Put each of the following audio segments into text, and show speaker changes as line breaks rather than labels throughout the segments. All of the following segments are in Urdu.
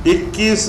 21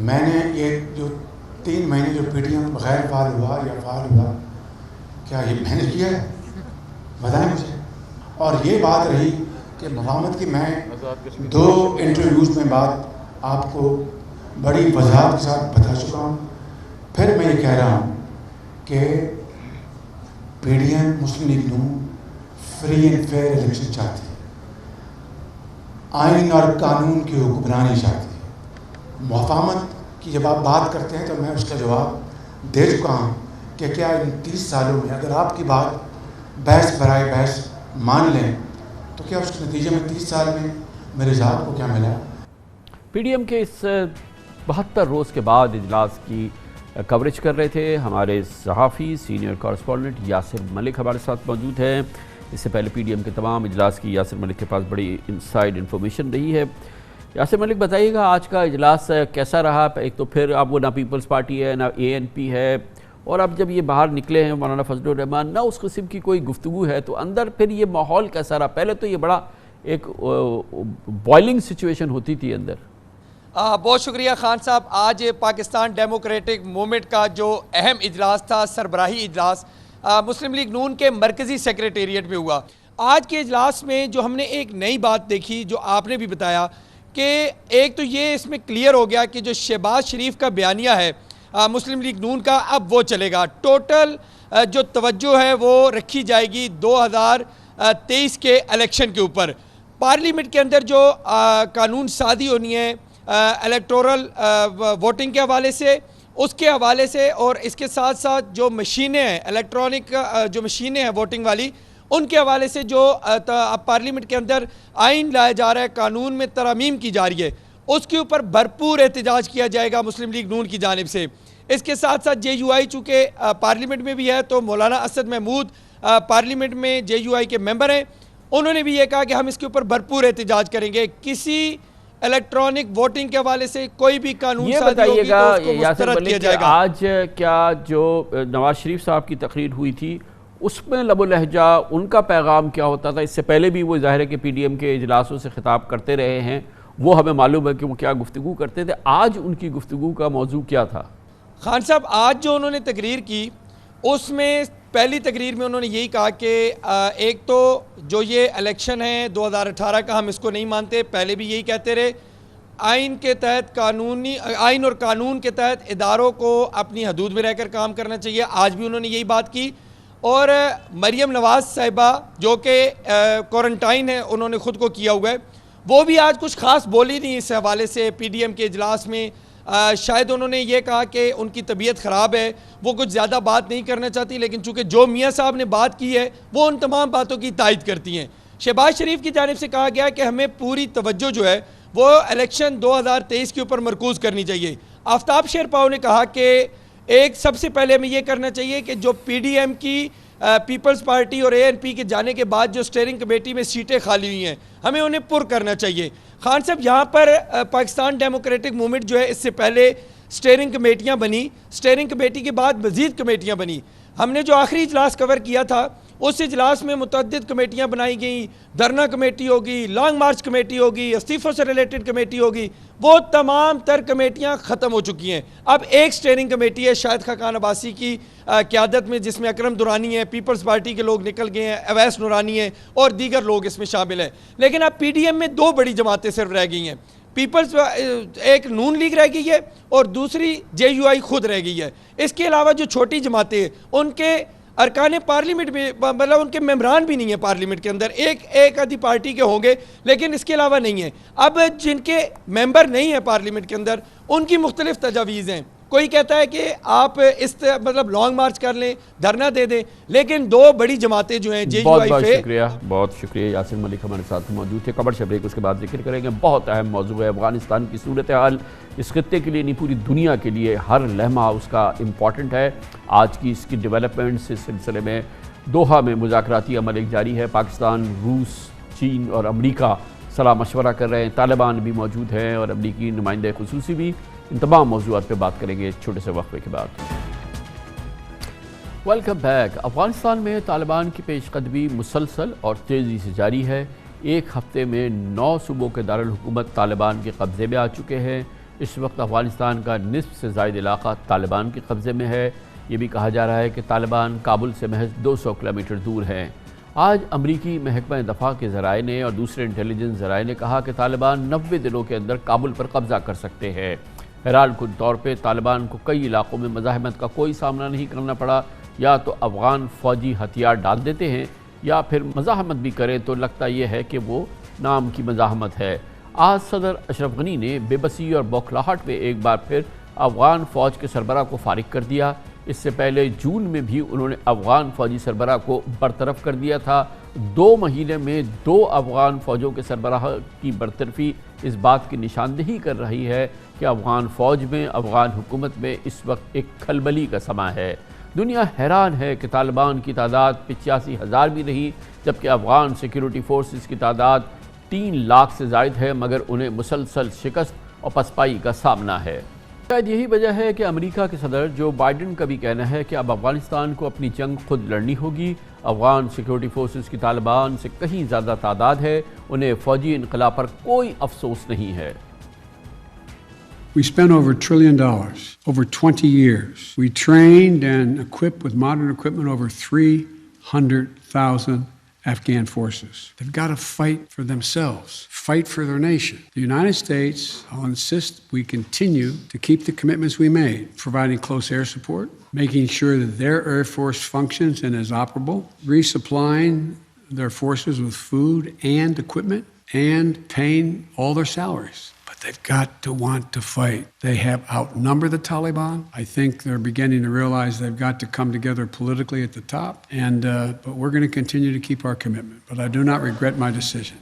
میں نے یہ جو 3 مہینے جو پی ڈی ایم غیر فعال ہوا یا فعال ہوا، کیا یہ میں نے کیا ہے؟ بتائیں مجھے۔ اور یہ بات رہی کہ مفاہمت کی، میں 2 انٹرویوز میں بات آپ کو بڑی وضاحت کے ساتھ بتا چکا ہوں۔ پھر میں یہ کہہ رہا ہوں کہ P D M Muslim League نون فری اینڈ فیئر الیکشن چاہتی ہے، آئین اور قانون کی حکمرانی چاہتی ہے۔ مفاہمت کی جب آپ بات کرتے ہیں تو میں اس کا جواب دے چکا ہوں کہ کیا ان 30 سالوں میں اگر آپ کی بات بحث برائے بحث مان لیں تو کیا اس کے نتیجے میں 30 سال میں میرے ذات کو کیا ملا؟
پی ڈی ایم کے اس 72 روز کے بعد اجلاس کی کوریج کر رہے تھے ہمارے صحافی سینئر کارسپونڈنٹ یاسر ملک ہمارے ساتھ موجود ہیں۔ اس سے پہلے پی ڈی ایم کے تمام اجلاس کی یاسر ملک کے پاس بڑی انسائیڈ انفارمیشن رہی ہے۔ یاسر ملک بتائیے گا آج کا اجلاس کیسا رہا؟ ایک تو پھر اب وہ نہ پیپلز پارٹی ہے نہ اے این پی ہے، اور اب جب یہ باہر نکلے ہیں مولانا فضل الرحمان، نہ اس قسم کی کوئی گفتگو ہے، تو اندر پھر یہ ماحول کیسا رہا؟ پہلے تو یہ بڑا ایک بوائلنگ سچویشن ہوتی تھی اندر۔
بہت شکریہ خان صاحب۔ آج پاکستان ڈیموکریٹک موومنٹ کا جو اہم اجلاس تھا، سربراہی اجلاس، مسلم لیگ نون کے مرکزی سیکریٹریٹ میں ہوا۔ آج کے اجلاس میں جو ہم نے ایک نئی بات دیکھی، جو آپ نے بھی بتایا، کہ ایک تو یہ اس میں کلیئر ہو گیا کہ جو شہباز شریف کا بیانیہ ہے مسلم لیگ نون کا، اب وہ چلے گا۔ ٹوٹل جو توجہ ہے وہ رکھی جائے گی 2023 کے الیکشن کے اوپر۔ پارلیمنٹ کے اندر جو قانون سازی ہونی ہے الیکٹورل ووٹنگ کے حوالے سے، اس کے حوالے سے، اور اس کے ساتھ ساتھ جو مشینیں ہیں الیکٹرانک جو مشینیں ہیں ووٹنگ والی، ان کے حوالے سے جو پارلیمنٹ کے اندر آئین لایا جا رہا ہے، قانون میں ترامیم کی جا رہی ہے، اس کے اوپر بھرپور احتجاج کیا جائے گا مسلم لیگ نون کی جانب سے۔ اس کے ساتھ ساتھ جے یو آئی چونکہ پارلیمنٹ میں بھی ہے، تو مولانا اسد محمود پارلیمنٹ میں جے یو آئی کے ممبر ہیں، انہوں نے بھی یہ کہا کہ ہم اس کے اوپر بھرپور احتجاج کریں گے۔ کسی الیکٹرانک ووٹنگ کے حوالے سے کوئی بھی قانون سازی ہوگی تو اس کو مسترد کیا جائے گا۔
آج کیا جو نواز شریف صاحب کی تقریر ہوئی تھی، اس میں لب و لہجہ ان کا پیغام کیا ہوتا تھا؟ اس سے پہلے بھی وہ ظاہر ہے کہ پی ڈی ایم کے اجلاسوں سے خطاب کرتے رہے ہیں، وہ ہمیں معلوم ہے کہ وہ کیا گفتگو کرتے تھے۔ آج ان کی گفتگو کا موضوع کیا تھا؟
خان صاحب، آج جو انہوں نے تقریر کی، اس میں پہلی تقریر میں انہوں نے یہی کہا کہ ایک تو جو یہ الیکشن ہے 2018 کا، ہم اس کو نہیں مانتے، پہلے بھی یہی کہتے رہے۔ آئین کے تحت آئین اور قانون کے تحت اداروں کو اپنی حدود میں رہ کر کام کرنا چاہیے، آج بھی انہوں نے یہی بات کی۔ اور مریم نواز صاحبہ جو کہ کوارنٹائن ہے، انہوں نے خود کو کیا ہوا ہے، وہ بھی آج کچھ خاص بولی نہیں اس حوالے سے پی ڈی ایم کے اجلاس میں۔ شاید انہوں نے یہ کہا کہ ان کی طبیعت خراب ہے، وہ کچھ زیادہ بات نہیں کرنا چاہتی، لیکن چونکہ جو میاں صاحب نے بات کی ہے وہ ان تمام باتوں کی تائید کرتی ہیں۔ شہباز شریف کی جانب سے کہا گیا کہ ہمیں پوری توجہ جو ہے وہ الیکشن 2023 کے اوپر مرکوز کرنی چاہیے۔ آفتاب شیرپاؤ نے کہا کہ ایک سب سے پہلے ہمیں یہ کرنا چاہیے کہ جو پی ڈی ایم کی پیپلز پارٹی اور اے این پی کے جانے کے بعد جو اسٹیئرنگ کمیٹی میں سیٹیں خالی ہوئی ہیں، ہمیں انہیں پر کرنا چاہیے۔ خان صاحب، یہاں پر پاکستان ڈیموکریٹک موومنٹ جو ہے، اس سے پہلے اسٹیئرنگ کمیٹیاں بنی، اسٹیئرنگ کمیٹی کے بعد مزید کمیٹیاں بنی۔ ہم نے جو آخری اجلاس کور کیا تھا، اس اجلاس میں متعدد کمیٹیاں بنائی گئیں، دھرنا کمیٹی ہوگی، لانگ مارچ کمیٹی ہوگی، استعفوں سے ریلیٹڈ کمیٹی ہوگی، وہ تمام تر کمیٹیاں ختم ہو چکی ہیں۔ اب ایک اسٹیئرنگ کمیٹی ہے شاہد خاقان عباسی کی قیادت میں، جس میں اکرم دورانی ہے، پیپلز پارٹی کے لوگ نکل گئے ہیں، اویس نورانی ہے اور دیگر لوگ اس میں شامل ہیں۔ لیکن اب پی ڈی ایم میں 2 بڑی جماعتیں صرف رہ گئی ہیں، پیپلز ایک نون لیگ رہ گئی ہے اور دوسری جے یو آئی خود رہ گئی ہے۔ اس کے علاوہ جو چھوٹی جماعتیں ہیں، ان کے ارکان پارلیمنٹ میں، مطلب ان کے ممبران بھی نہیں ہیں پارلیمنٹ کے اندر، ایک آدھی پارٹی کے ہوں گے لیکن اس کے علاوہ نہیں ہیں۔ اب جن کے ممبر نہیں ہیں پارلیمنٹ کے اندر، ان کی مختلف تجاویز ہیں۔ کوئی کہتا ہے کہ آپ مطلب لانگ مارچ کر لیں، دھرنا دے دیں، لیکن 2 بڑی جماعتیں جو ہیں، جے یو آئی
بہت شکریہ یاسر ملک ہمارے ساتھ موجود تھے۔ خبر بریک، اس کے بعد ذکر کریں گے، بہت اہم موضوع ہے افغانستان کی صورتحال، اس خطے کے لیے نہیں پوری دنیا کے لیے ہر لمحہ اس کا امپورٹنٹ ہے۔ آج کی اس کی ڈیولپمنٹس، اس سلسلے میں دوحہ میں مذاکراتی عمل ایک جاری ہے، پاکستان، روس، چین اور امریکہ صلاح مشورہ کر رہے ہیں، طالبان بھی موجود ہیں اور امریکی نمائندہ خصوصی بھی۔ ان تمام موضوعات پہ بات کریں گے چھوٹے سے وقفے کے بعد۔ Welcome back. افغانستان میں طالبان کی پیش قدمی مسلسل اور تیزی سے جاری ہے۔ ایک ہفتے میں 9 صوبوں کے دارالحکومت طالبان کے قبضے میں آ چکے ہیں۔ اس وقت افغانستان کا نصف سے زائد علاقہ طالبان کے قبضے میں ہے۔ یہ بھی کہا جا رہا ہے کہ طالبان کابل سے محض 200 کلومیٹر دور ہیں۔ آج امریکی محکمہ دفاع کے ذرائع نے اور دوسرے انٹیلیجنس ذرائع نے کہا کہ طالبان 90 دنوں کے اندر کابل پر قبضہ کر سکتے ہیں۔ حیران کن طور پہ طالبان کو کئی علاقوں میں مزاحمت کا کوئی سامنا نہیں کرنا پڑا، یا تو افغان فوجی ہتھیار ڈال دیتے ہیں یا پھر مزاحمت بھی کریں تو لگتا یہ ہے کہ وہ نام کی مزاحمت ہے۔ آج صدر اشرف غنی نے بے بسی اور بوکھلاہٹ میں ایک بار پھر افغان فوج کے سربراہ کو فارغ کر دیا۔ اس سے پہلے جون میں بھی انہوں نے افغان فوجی سربراہ کو برطرف کر دیا تھا۔ 2 مہینے میں 2 افغان فوجوں کے سربراہ کی برطرفی اس بات کی نشاندہی کر رہی ہے کہ افغان فوج میں، افغان حکومت میں اس وقت ایک کھلبلی کا سماں ہے۔ دنیا حیران ہے کہ طالبان کی تعداد 85,000 بھی نہیں، جبکہ افغان سیکیورٹی فورسز کی تعداد 3 لاکھ سے زائد ہے، مگر انہیں مسلسل شکست اور پسپائی کا سامنا ہے۔ شاید یہی وجہ ہے کہ امریکہ کے صدر جو بائیڈن کا بھی کہنا ہے کہ اب افغانستان کو اپنی جنگ خود لڑنی ہوگی۔ افغان سیکیورٹی فورسز کی طالبان سے کہیں زیادہ تعداد ہے، انہیں فوجی انقلاب پر کوئی افسوس نہیں ہے۔
We spent over $1 trillion over 20 years. We trained and equipped with modern equipment over 300,000 Afghan forces. They've got to fight for themselves, fight for their nation. The United States, I'll insist we continue to keep the commitments we made, providing close air support, making sure that their Air Force functions and is operable, resupplying their forces with food and equipment, and paying all their salaries. They've got to want to fight. They have outnumbered the Taliban. I think they're beginning to realize they've got to come together politically at the top. But we're going to continue to keep our commitment. But I do not regret my decision.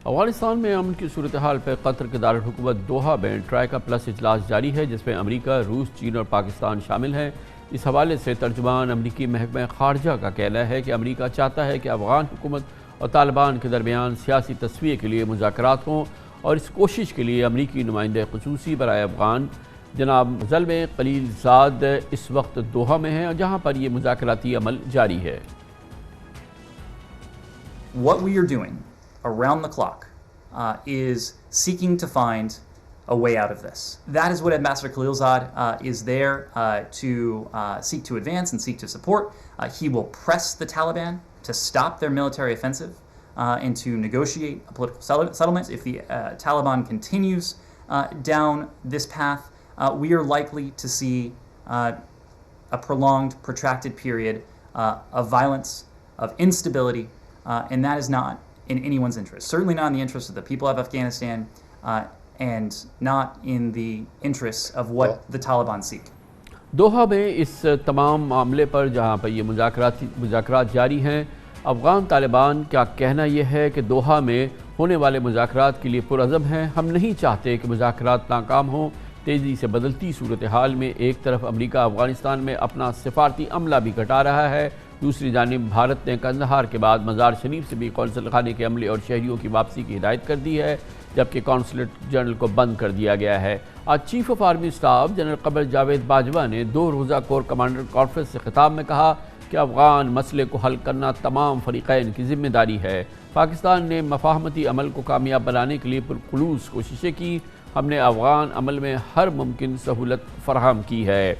Afghanistan میں امن کی صورتحال پر قطر کے دارالحکومت دوحہ میں ٹرائیکا پلس اجلاس جاری ہے، جس میں امریکہ، روس، چین اور پاکستان شامل ہیں۔ اس حوالے سے ترجمان امریکی محکمہ خارجہ کا کہنا ہے کہ امریکہ چاہتا ہے کہ افغان حکومت اور طالبان کے درمیان سیاسی تسویے کے لیے مذاکرات ہوں، اور اس کوشش کے لیے امریکی نمائندہ خصوصی برائے افغان جناب زلمے خلیل زاد اس وقت دوحہ میں ہیں، جہاں پر یہ مذاکراتی عمل جاری ہے۔
What we are doing around the clock is seeking to find a way out of this. That is what Ambassador Khalilzad is there to seek to advance and seek to support. He will press the Taliban to stop their military offensive and to negotiate a political settlement. If the Taliban continues down this path, we are likely to see a prolonged, protracted period of violence, of instability, and that is not in anyone's interest. Certainly not in the interest of the people of Afghanistan and not in the interests of what the Taliban seek.
Doha میں اس تمام معاملے پر جہاں پر یہ مذاکرات جاری ہیں، افغان طالبان کا کہنا یہ ہے کہ دوحہ میں ہونے والے مذاکرات کے لیے پرعزم ہیں۔ ہم نہیں چاہتے کہ مذاکرات ناکام ہوں۔ تیزی سے بدلتی صورتحال میں ایک طرف امریکہ افغانستان میں اپنا سفارتی عملہ بھی گھٹا رہا ہے، دوسری جانب بھارت نے قندھار کے بعد مزار شریف سے بھی قونصل خانے کے عملے اور شہریوں کی واپسی کی ہدایت کر دی ہے، جبکہ قونصلیٹ جنرل کو بند کر دیا گیا ہے۔ آج chief of army staff general Qamar Javed Bajwa نے 2 روزہ کور کمانڈر کانفرنس سے خطاب میں کہا کہ افغان مسئلے کو حل کرنا تمام فریقین کی ذمہ داری ہے۔ پاکستان نے مفاہمتی عمل کو کامیاب بنانے کے لیے پرخلوص کوششیں کی، ہم نے افغان عمل میں ہر ممکن سہولت فراہم کی ہے۔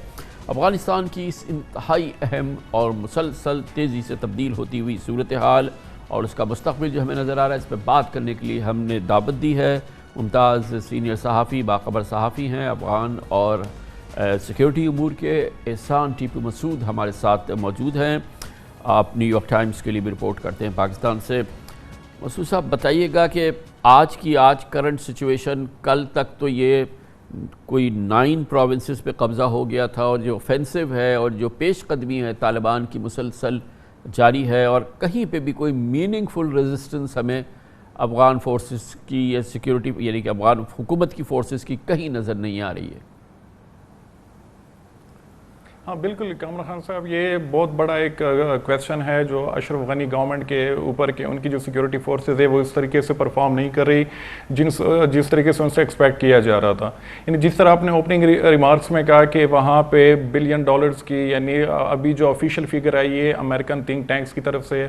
افغانستان کی اس انتہائی اہم اور مسلسل تیزی سے تبدیل ہوتی ہوئی صورتحال اور اس کا مستقبل جو ہمیں نظر آ رہا ہے، اس پہ بات کرنے کے لیے ہم نے دعوت دی ہے۔ ممتاز سینئر صحافی، باخبر صحافی ہیں افغان اور سیکیورٹی امور کے، احسان ٹیپو مسعود ہمارے ساتھ موجود ہیں۔ آپ نیو یارک ٹائمز کے لیے بھی رپورٹ کرتے ہیں پاکستان سے۔ مسعود صاحب بتائیے گا کہ آج کرنٹ سچویشن، کل تک تو یہ کوئی 9 پروونسز پہ قبضہ ہو گیا تھا، اور جو offensive ہے اور جو پیش قدمی ہے طالبان کی مسلسل جاری ہے، اور کہیں پہ بھی کوئی میننگ فل ریزسٹنس ہمیں افغان فورسز کی یا سیکیورٹی یعنی کہ افغان حکومت کی فورسز کی کہیں نظر نہیں آ رہی ہے۔
ہاں بالکل کامران خان صاحب، یہ بہت بڑا ایک کویسچن ہے جو اشرف غنی گورنمنٹ کے اوپر کہ ان کی جو سیکیورٹی فورسز ہے وہ اس طریقے سے پرفارم نہیں کر رہی جس طریقے سے ان سے ایکسپیکٹ کیا جا رہا تھا۔ یعنی جس طرح آپ نے اوپننگ ریمارکس میں کہا کہ وہاں پہ $1 بلین کی، یعنی ابھی جو آفیشیل فگر آئی ہے امریکن تھنک ٹینکس کی طرف سے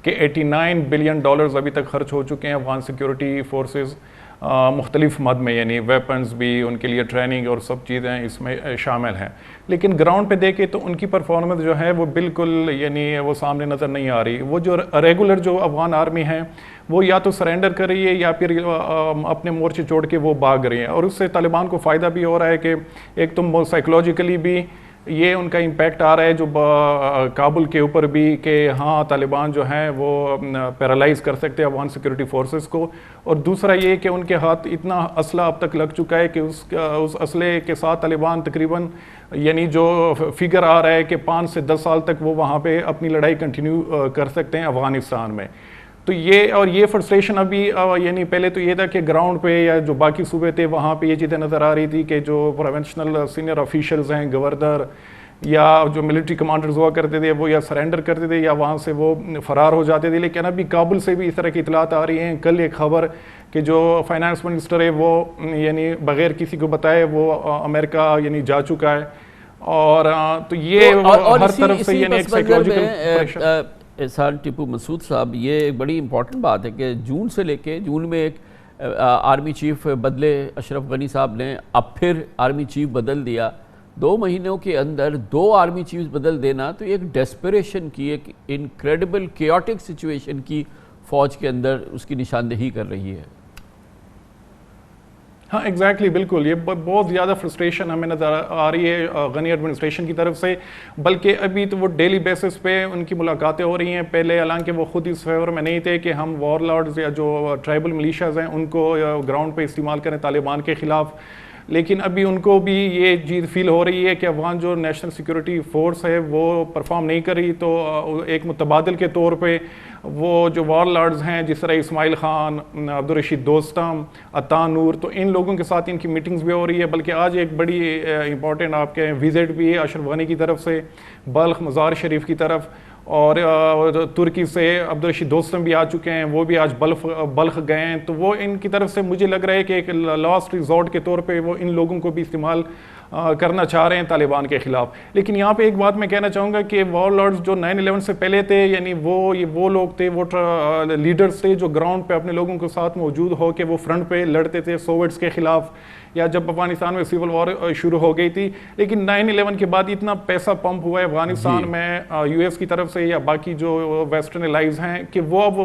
کہ $89 بلین ابھی تک خرچ ہو چکے ہیں افغان سیکیورٹی فورسز مختلف مد میں، یعنی ویپنز بھی، ان کے لیے ٹریننگ اور سب چیزیں اس میں شامل ہیں. لیکن گراؤنڈ پہ دیکھیں تو ان کی پرفارمنس جو ہے وہ بالکل یعنی وہ سامنے نظر نہیں آ رہی. وہ جو ریگولر جو افغان آرمی ہیں وہ یا تو سرینڈر کر رہی ہے یا پھر اپنے مورچے چھوڑ کے وہ بھاگ رہی ہیں، اور اس سے طالبان کو فائدہ بھی ہو رہا ہے کہ ایک تو سائیکولوجیکلی بھی یہ ان کا امپیکٹ آ رہا ہے جو کابل کے اوپر بھی، کہ ہاں طالبان جو ہیں وہ پیرالائز کر سکتے ہیں افغان سیکورٹی فورسز کو. اور دوسرا یہ کہ ان کے ہاتھ اتنا اسلحہ اب تک لگ چکا ہے کہ اس اسلحے کے ساتھ طالبان تقریباً یعنی جو فگر آ رہا ہے کہ 5 سے 10 سال تک وہ وہاں پہ اپنی لڑائی کنٹینیو کر سکتے ہیں افغانستان میں. تو یہ فرسٹریشن ابھی یعنی پہلے تو یہ تھا کہ گراؤنڈ پہ یا جو باقی صوبے تھے وہاں پہ یہ چیزیں نظر آ رہی تھی کہ جو پروونشنل سینئر آفیشلز ہیں، گورنر یا جو ملٹری کمانڈرز ہوا کرتے تھے وہ یا سرینڈر کرتے تھے یا وہاں سے وہ فرار ہو جاتے تھے. لیکن ابھی کابل سے بھی اس طرح کی اطلاعات آ رہی ہیں. کل ایک خبر کہ جو فائنانس منسٹر ہے وہ یعنی بغیر کسی کو بتائے وہ امریکہ یعنی جا چکا ہے. اور تو یہ ہر طرف سے یعنی ایک سائیکولوجیکل پریشر.
احسان ٹیپو مسعود صاحب، یہ ایک بڑی امپورٹنٹ بات ہے کہ جون سے لے کے جون میں ایک آرمی چیف بدلے اشرف غنی صاحب نے، اب پھر آرمی چیف بدل دیا. 2 مہینوں کے اندر 2 آرمی چیفز بدل دینا تو ایک ڈیسپریشن کی، ایک انکریڈیبل کیوٹک سچویشن کی فوج کے اندر اس کی نشاندہی کر رہی ہے.
ہاں ایگزیکٹلی، بالکل. یہ بہت زیادہ فرسٹریشن ہمیں نظر آ رہی ہے غنی ایڈمنسٹریشن کی طرف سے. بلکہ ابھی تو وہ ڈیلی بیسس پہ ان کی ملاقاتیں ہو رہی ہیں. پہلے حالانکہ وہ خود اس فیور میں نہیں تھے کہ ہم وار لارڈز یا جو ٹرائبل ملیشیاز ہیں ان کو گراؤنڈ پہ استعمال کریں طالبان کے خلاف. لیکن ابھی ان کو بھی یہ چیز فیل ہو رہی ہے کہ افغان جو نیشنل سیکورٹی فورس ہے وہ پرفارم نہیں کر رہی. تو ایک متبادل کے طور پہ وہ جو وار لارڈز ہیں جس طرح اسماعیل خان، عبدالرشید دوستم، عطا نور، تو ان لوگوں کے ساتھ ان کی میٹنگز بھی ہو رہی ہے. بلکہ آج ایک بڑی امپورٹنٹ آپ کے وزٹ بھی ہے اشرف غنی کی طرف سے بلخ مزار شریف کی طرف. اور ترکی سے عبدالرشید دوستم بھی آ چکے ہیں، وہ بھی آج بلخ گئے ہیں. تو وہ ان کی طرف سے مجھے لگ رہا ہے کہ ایک لاسٹ ریزورٹ کے طور پہ وہ ان لوگوں کو بھی استعمال کرنا چاہ رہے ہیں طالبان کے خلاف. لیکن یہاں پہ ایک بات میں کہنا چاہوں گا کہ وار لارڈز جو 9/11 سے پہلے تھے، یعنی وہ لوگ تھے، وہ لیڈرز تھے جو گراؤنڈ پہ اپنے لوگوں کے ساتھ موجود ہو کے وہ فرنٹ پہ لڑتے تھے سوویٹس کے خلاف، یا جب افغانستان میں سول وار شروع ہو گئی تھی. لیکن 9/11 کے بعد اتنا پیسہ پمپ ہوا ہے افغانستان میں یو ایس کی طرف سے یا باقی جو ویسٹرن الائز ہیں کہ وہ اب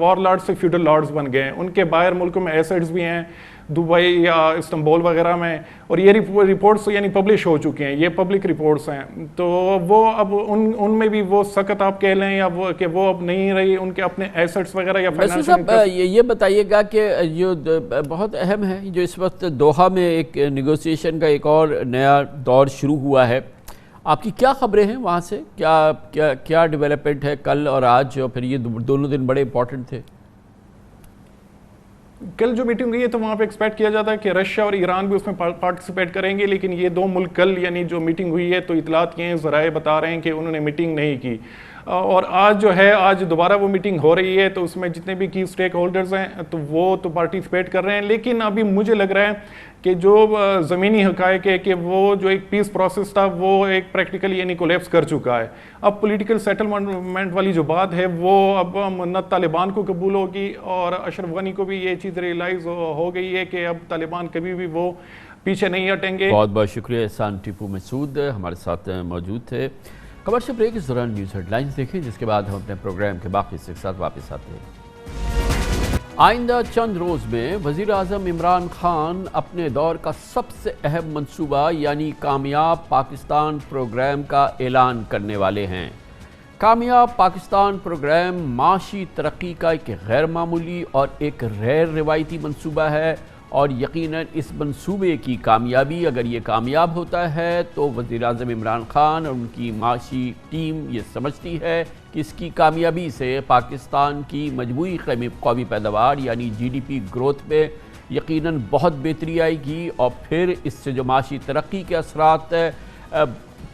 وار لارڈ سے فیوڈل لارڈز بن گئے ہیں. ان کے باہر ملکوں میں ایسٹس بھی ہیں، دبئی یا استنبول وغیرہ میں، اور یہ رپورٹس یعنی پبلش ہو چکے ہیں، یہ پبلک رپورٹس ہیں. تو وہ اب ان میں بھی وہ سخت آپ کہہ لیں یا وہ کہ وہ اب نہیں رہی ان کے اپنے ایسٹس وغیرہ یا
فائنانشل. یہ بتائیے گا کہ جو بہت اہم ہے جو اس وقت دوحہ میں ایک نیگوسیشن کا ایک اور نیا دور شروع ہوا ہے، آپ کی کیا خبریں ہیں وہاں سے؟ کیا ڈیولپمنٹ ہے کل اور آج؟ اور پھر یہ دونوں دن بڑے امپورٹنٹ تھے.
کل جو میٹنگ ہوئی ہے تو وہاں پہ ایکسپیکٹ کیا جاتا ہے کہ رشیا اور ایران بھی اس میں پارٹیسپیٹ کریں گے. لیکن یہ 2 ملک کل یعنی جو میٹنگ ہوئی ہے تو اطلاعات کی ہیں، ذرائع بتا رہے ہیں کہ انہوں نے میٹنگ نہیں کی. اور آج جو ہے آج دوبارہ وہ میٹنگ ہو رہی ہے تو اس میں جتنے بھی کی اسٹیک ہولڈرز ہیں تو وہ تو پارٹیسپیٹ کر رہے ہیں. لیکن ابھی مجھے لگ رہا ہے کہ جو زمینی حقائق ہے کہ وہ جو ایک پیس پروسیس تھا وہ ایک پریکٹیکلی یعنی کولیپس کر چکا ہے. اب پولیٹیکل سیٹلمنٹ والی جو بات ہے وہ اب نہ طالبان کو قبول ہوگی اور اشرف غنی کو بھی یہ چیز ریئلائز ہو گئی ہے کہ اب طالبان کبھی بھی وہ پیچھے نہیں ہٹیں گے.
بہت بہت شکریہ احسان ٹیپو مسعود ہمارے ساتھ موجود تھے. کمرشل بریک اس دوران نیوز ہیڈ لائنز دیکھیں، جس کے بعد ہم اپنے پروگرام کے باقی حصے کے ساتھ واپس آتے ہیں. آئندہ چند روز میں وزیر اعظم عمران خان اپنے دور کا سب سے اہم منصوبہ یعنی کامیاب پاکستان پروگرام کا اعلان کرنے والے ہیں. کامیاب پاکستان پروگرام معاشی ترقی کا ایک غیر معمولی اور ایک غیر روایتی منصوبہ ہے، اور یقیناً اس منصوبے کی کامیابی اگر یہ کامیاب ہوتا ہے تو وزیر اعظم عمران خان اور ان کی معاشی ٹیم یہ سمجھتی ہے کہ اس کی کامیابی سے پاکستان کی مجموعی قومی پیداوار یعنی GDP گروتھ میں یقیناً بہت بہتری آئے گی، اور پھر اس سے جو معاشی ترقی کے اثرات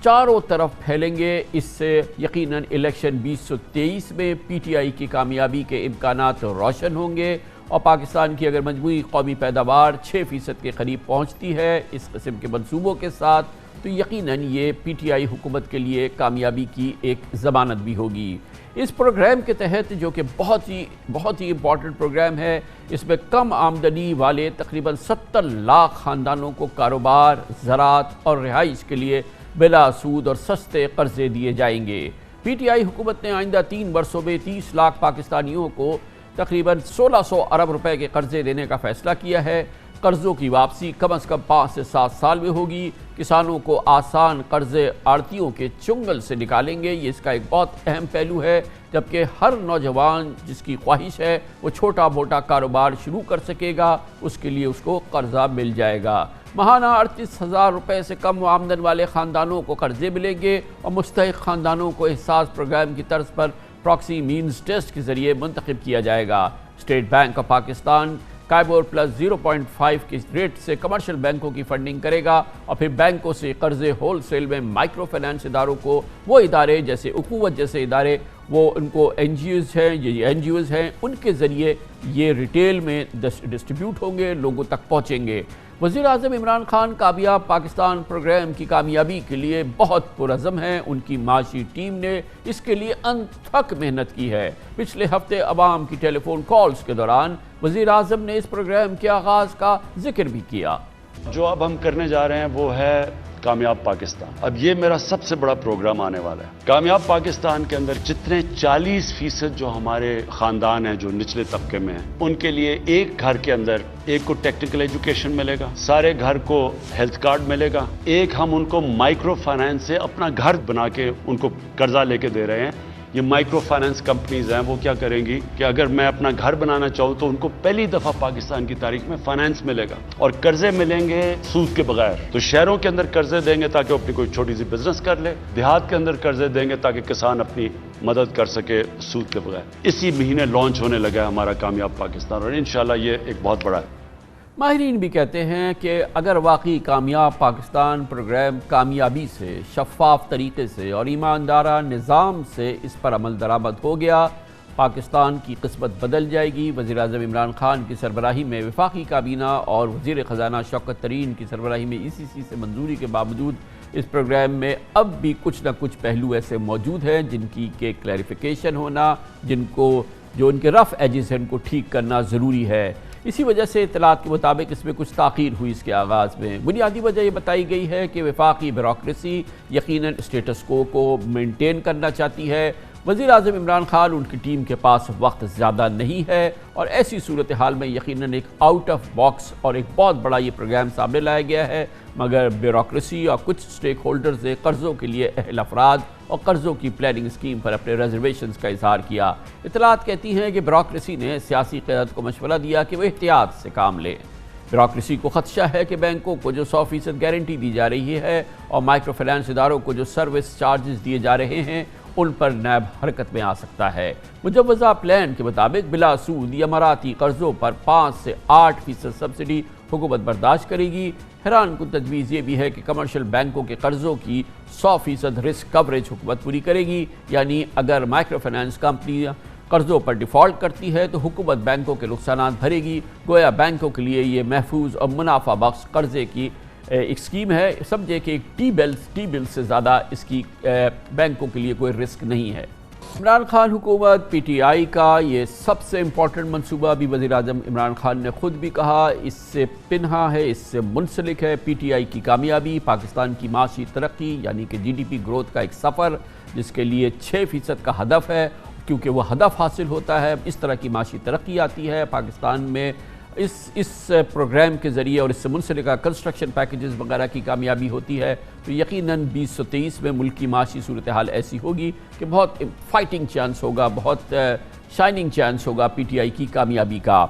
چاروں طرف پھیلیں گے. اس سے یقیناً الیکشن 2023 میں PTI کی کامیابی کے امکانات روشن ہوں گے، اور پاکستان کی اگر مجموعی قومی پیداوار 6% کے قریب پہنچتی ہے اس قسم کے منصوبوں کے ساتھ تو یقیناً یہ پی ٹی آئی حکومت کے لیے کامیابی کی ایک ضمانت بھی ہوگی۔ اس پروگرام کے تحت جو کہ بہت ہی امپورٹنٹ پروگرام ہے، اس میں کم آمدنی والے تقریباً 70 لاکھ خاندانوں کو کاروبار، زراعت اور رہائش کے لیے بلا سود اور سستے قرضے دیے جائیں گے۔ پی ٹی آئی حکومت نے آئندہ 3 برسوں میں 30 لاکھ پاکستانیوں کو تقریباً 1600 ارب روپے کے قرضے دینے کا فیصلہ کیا ہے۔ قرضوں کی واپسی کم از کم 5 سے 7 سال میں ہوگی۔ کسانوں کو آسان قرضے آڑتیوں کے چنگل سے نکالیں گے، یہ اس کا ایک بہت اہم پہلو ہے، جبکہ ہر نوجوان جس کی خواہش ہے وہ چھوٹا موٹا کاروبار شروع کر سکے گا، اس کے لیے اس کو قرضہ مل جائے گا۔ ماہانہ 38,000 روپے سے کم آمدن والے خاندانوں کو قرضے ملیں گے اور مستحق خاندانوں کو احساس پروگرام کی طرز پر پراکسی مینز ٹیسٹ کے ذریعے منتخب کیا جائے گا۔ State bank of Pakistan KIBOR plus 0.5 کے ریٹ سے کمرشل بینکوں کی فنڈنگ کرے گا اور پھر بینکوں سے قرضے ہول سیل میں مائکرو فائنانس اداروں کو، وہ ادارے جیسے اخوت جیسے ادارے، وہ ان کو این جی اوز ہیں، ان کے ذریعے یہ ریٹیل میں ڈسٹریبیوٹ ہوں گے، لوگوں تک پہنچیں گے۔ وزیر اعظم عمران خان کامیاب پاکستان پروگرام کی کامیابی کے لیے بہت پرعزم ہیں۔ ان کی معاشی ٹیم نے اس کے لیے انتھک محنت کی ہے۔ پچھلے ہفتے عوام کی ٹیلی فون کالز کے دوران وزیر اعظم نے اس پروگرام کے آغاز کا ذکر بھی کیا۔
جو اب ہم کرنے جا رہے ہیں وہ ہے کامیاب پاکستان۔ اب یہ میرا سب سے بڑا پروگرام آنے والا ہے۔ کامیاب پاکستان کے اندر جتنے 40% جو ہمارے خاندان ہیں جو نچلے طبقے میں ہیں، ان کے لیے ایک گھر کے اندر ایک کو ٹیکنیکل ایجوکیشن ملے گا، سارے گھر کو ہیلتھ کارڈ ملے گا، ایک ہم ان کو مائکرو فائنانس سے اپنا گھر بنا کے ان کو قرضہ لے کے دے رہے ہیں۔ یہ مائکرو فائنانس کمپنیز ہیں، وہ کیا کریں گی کہ اگر میں اپنا گھر بنانا چاہوں تو ان کو پہلی دفعہ پاکستان کی تاریخ میں فائنانس ملے گا اور قرضے ملیں گے سود کے بغیر۔ تو شہروں کے اندر قرضے دیں گے تاکہ وہ اپنی کوئی چھوٹی سی بزنس کر لے، دیہات کے اندر قرضے دیں گے تاکہ کسان اپنی مدد کر سکے سود کے بغیر۔ اسی مہینے لانچ ہونے لگا ہے ہمارا کامیاب پاکستان اور انشاءاللہ یہ ایک بہت بڑا ہے۔
ماہرین بھی کہتے ہیں کہ اگر واقعی کامیاب پاکستان پروگرام کامیابی سے، شفاف طریقے سے اور ایماندارانہ نظام سے اس پر عمل درآمد ہو گیا، پاکستان کی قسمت بدل جائے گی۔ وزیر اعظم عمران خان کی سربراہی میں وفاقی کابینہ اور وزیر خزانہ شوکت ترین کی سربراہی میں ای سی سی سے منظوری کے باوجود اس پروگرام میں اب بھی کچھ نہ کچھ پہلو ایسے موجود ہیں جن کی کہ کلیریفیکیشن ہونا، جو ان کے رف ایجز ہیں ان کو ٹھیک کرنا ضروری ہے۔ اسی وجہ سے اطلاعات کے مطابق اس میں کچھ تاخیر ہوئی اس کے آغاز میں۔ بنیادی وجہ یہ بتائی گئی ہے کہ وفاقی بیوروکریسی یقیناً اسٹیٹس کو مینٹین کرنا چاہتی ہے۔ وزیر اعظم عمران خان ان کی ٹیم کے پاس وقت زیادہ نہیں ہے اور ایسی صورتحال میں یقیناً ایک آؤٹ آف باکس اور ایک بہت بڑا یہ پروگرام سامنے لایا گیا ہے، مگر بیوروکریسی اور کچھ سٹیک ہولڈرز نے قرضوں کے لیے اہل افراد اور قرضوں کی پلاننگ اسکیم پر اپنے ریزرویشنز کا اظہار کیا۔ اطلاعات کہتی ہیں کہ بیوروکریسی نے سیاسی قیادت کو مشورہ دیا کہ وہ احتیاط سے کام لے۔ بیوروکریسی کو خدشہ ہے کہ بینکوں کو جو 100% گارنٹی دی جا رہی ہے اور مائکرو فائنانس اداروں کو جو سروس چارجز دیے جا رہے ہیں ان پر نیب حرکت میں آ سکتا ہے۔ مجوزہ پلان کے مطابق بلا سود اماراتی قرضوں پر 5 سے 8% سبسڈی حکومت برداشت کرے گی۔ حیران کن تجویز یہ بھی ہے کہ کمرشل بینکوں کے قرضوں کی 100% رسک کوریج حکومت پوری کرے گی، یعنی اگر مائکرو فائنانس کمپنیاں قرضوں پر ڈیفالٹ کرتی ہے تو حکومت بینکوں کے نقصانات بھرے گی۔ گویا بینکوں کے لیے یہ محفوظ اور منافع بخش قرضے کی ایک اسکیم ہے۔ سمجھے کہ ایک ٹی بل سے زیادہ اس کی بینکوں کے لیے کوئی رسک نہیں ہے۔ عمران خان حکومت پی ٹی آئی کا یہ سب سے امپورٹنٹ منصوبہ بھی وزیر اعظم عمران خان نے خود بھی کہا، اس سے پنہا ہے، اس سے منسلک ہے پی ٹی آئی کی کامیابی، پاکستان کی معاشی ترقی یعنی کہ جی ڈی پی گروتھ کا ایک سفر جس کے لیے 6% کا ہدف ہے۔ کیونکہ وہ ہدف حاصل ہوتا ہے اس طرح کی معاشی ترقی آتی ہے پاکستان میں۔ اس پروگرام کے ذریعے اور اس سے منسلکہ کنسٹرکشن پیکیجز وغیرہ کی کامیابی ہوتی ہے تو یقیناً 2023 میں ملک کی معاشی صورتحال ایسی ہوگی کہ بہت فائٹنگ چانس ہوگا، بہت شائننگ چانس ہوگا پی ٹی آئی کی کامیابی کا۔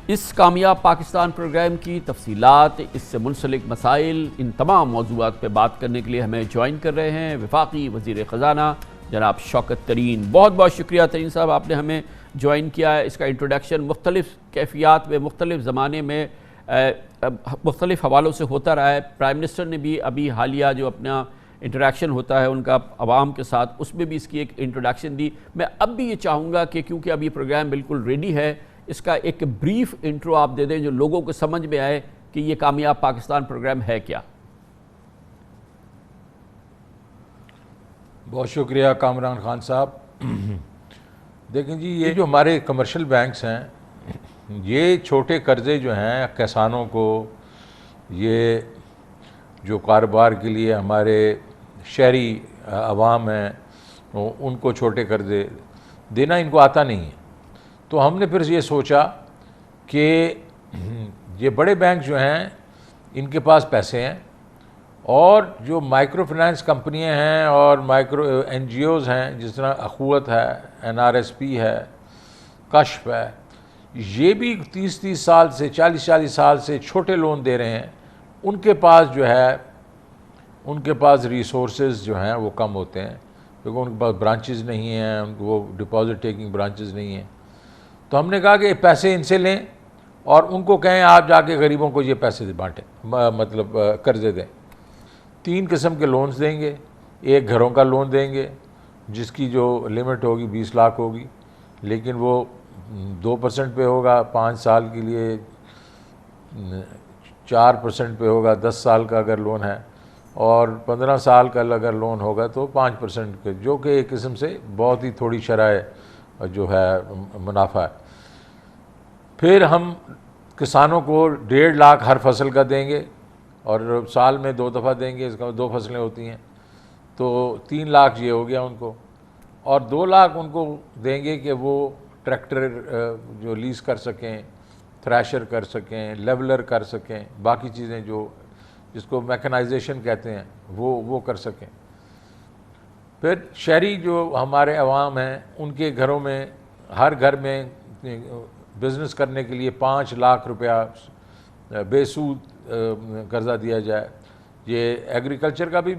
اس کامیاب پاکستان پروگرام کی تفصیلات، اس سے منسلک مسائل، ان تمام موضوعات پہ بات کرنے کے لیے ہمیں جوائن کر رہے ہیں وفاقی وزیر خزانہ جناب شوکت ترین۔ بہت بہت شکریہ ترین صاحب، آپ نے ہمیں جوائن کیا ہے۔ اس کا انٹروڈکشن مختلف کیفیات میں، مختلف زمانے میں، مختلف حوالوں سے ہوتا رہا ہے۔ پرائم منسٹر نے بھی ابھی حالیہ جو اپنا انٹریکشن ہوتا ہے ان کا عوام کے ساتھ، اس میں بھی اس کی ایک انٹروڈکشن دی۔ میں اب بھی یہ چاہوں گا کہ کیونکہ اب یہ پروگرام بالکل ریڈی ہے، اس کا ایک بریف انٹرو آپ دے دیں جو لوگوں کو سمجھ میں آئے کہ یہ کامیاب پاکستان پروگرام ہے کیا۔
بہت شکریہ کامران خان صاحب. دیکھیں جی, یہ جو ہمارے کمرشل بینکس ہیں, یہ چھوٹے قرضے جو ہیں کسانوں کو, یہ جو کاروبار کے لیے ہمارے شہری عوام ہیں ان کو چھوٹے قرضے دینا ان کو آتا نہیں ہے. تو ہم نے پھر یہ سوچا کہ یہ بڑے بینک جو ہیں ان کے پاس پیسے ہیں, اور جو مائکرو فنانس کمپنیاں ہیں اور مائکرو این جی اوز ہیں, جس طرح اخوت ہے, NRSP ہے, کشف ہے, یہ بھی 30 سال سے 40 سال سے چھوٹے لون دے رہے ہیں. ان کے پاس جو ہے, ان کے پاس ریسورسز جو ہیں وہ کم ہوتے ہیں, کیونکہ ان کے پاس برانچز نہیں ہیں, ان کو وہ ڈپازٹ ٹیکنگ برانچز نہیں ہیں. تو ہم نے کہا کہ پیسے ان سے لیں اور ان کو کہیں آپ جا کے غریبوں کو یہ پیسے بانٹیں, مطلب قرضے دیں. 3 قسم کے لونز دیں گے. ایک گھروں کا لون دیں گے جس کی جو لمٹ ہوگی 20 لاکھ ہوگی, لیکن وہ 2% پہ ہوگا 5 سال کے لیے, 4% پہ ہوگا 10 سال کا اگر لون ہے, اور 15 سال کا اگر لون ہوگا تو 5% کے, جو کہ ایک قسم سے بہت ہی تھوڑی شرح جو ہے منافع ہے. پھر ہم کسانوں کو 1.5 لاکھ ہر فصل کا دیں گے, اور سال میں 2 دفعہ دیں گے, اس کا 2 فصلیں ہوتی ہیں, تو 3 لاکھ یہ ہو گیا ان کو. اور 2 لاکھ ان کو دیں گے کہ وہ ٹریکٹر جو لیز کر سکیں, تھریشر کر سکیں, لیولر کر سکیں, باقی چیزیں جو جس کو میکنائزیشن کہتے ہیں وہ کر سکیں. پھر شہری جو ہمارے عوام ہیں ان کے گھروں میں, ہر گھر میں بزنس کرنے کے لیے 5 لاکھ روپیہ بے سود قرضہ دیا جائے. یہ ایگریکلچر کا بھی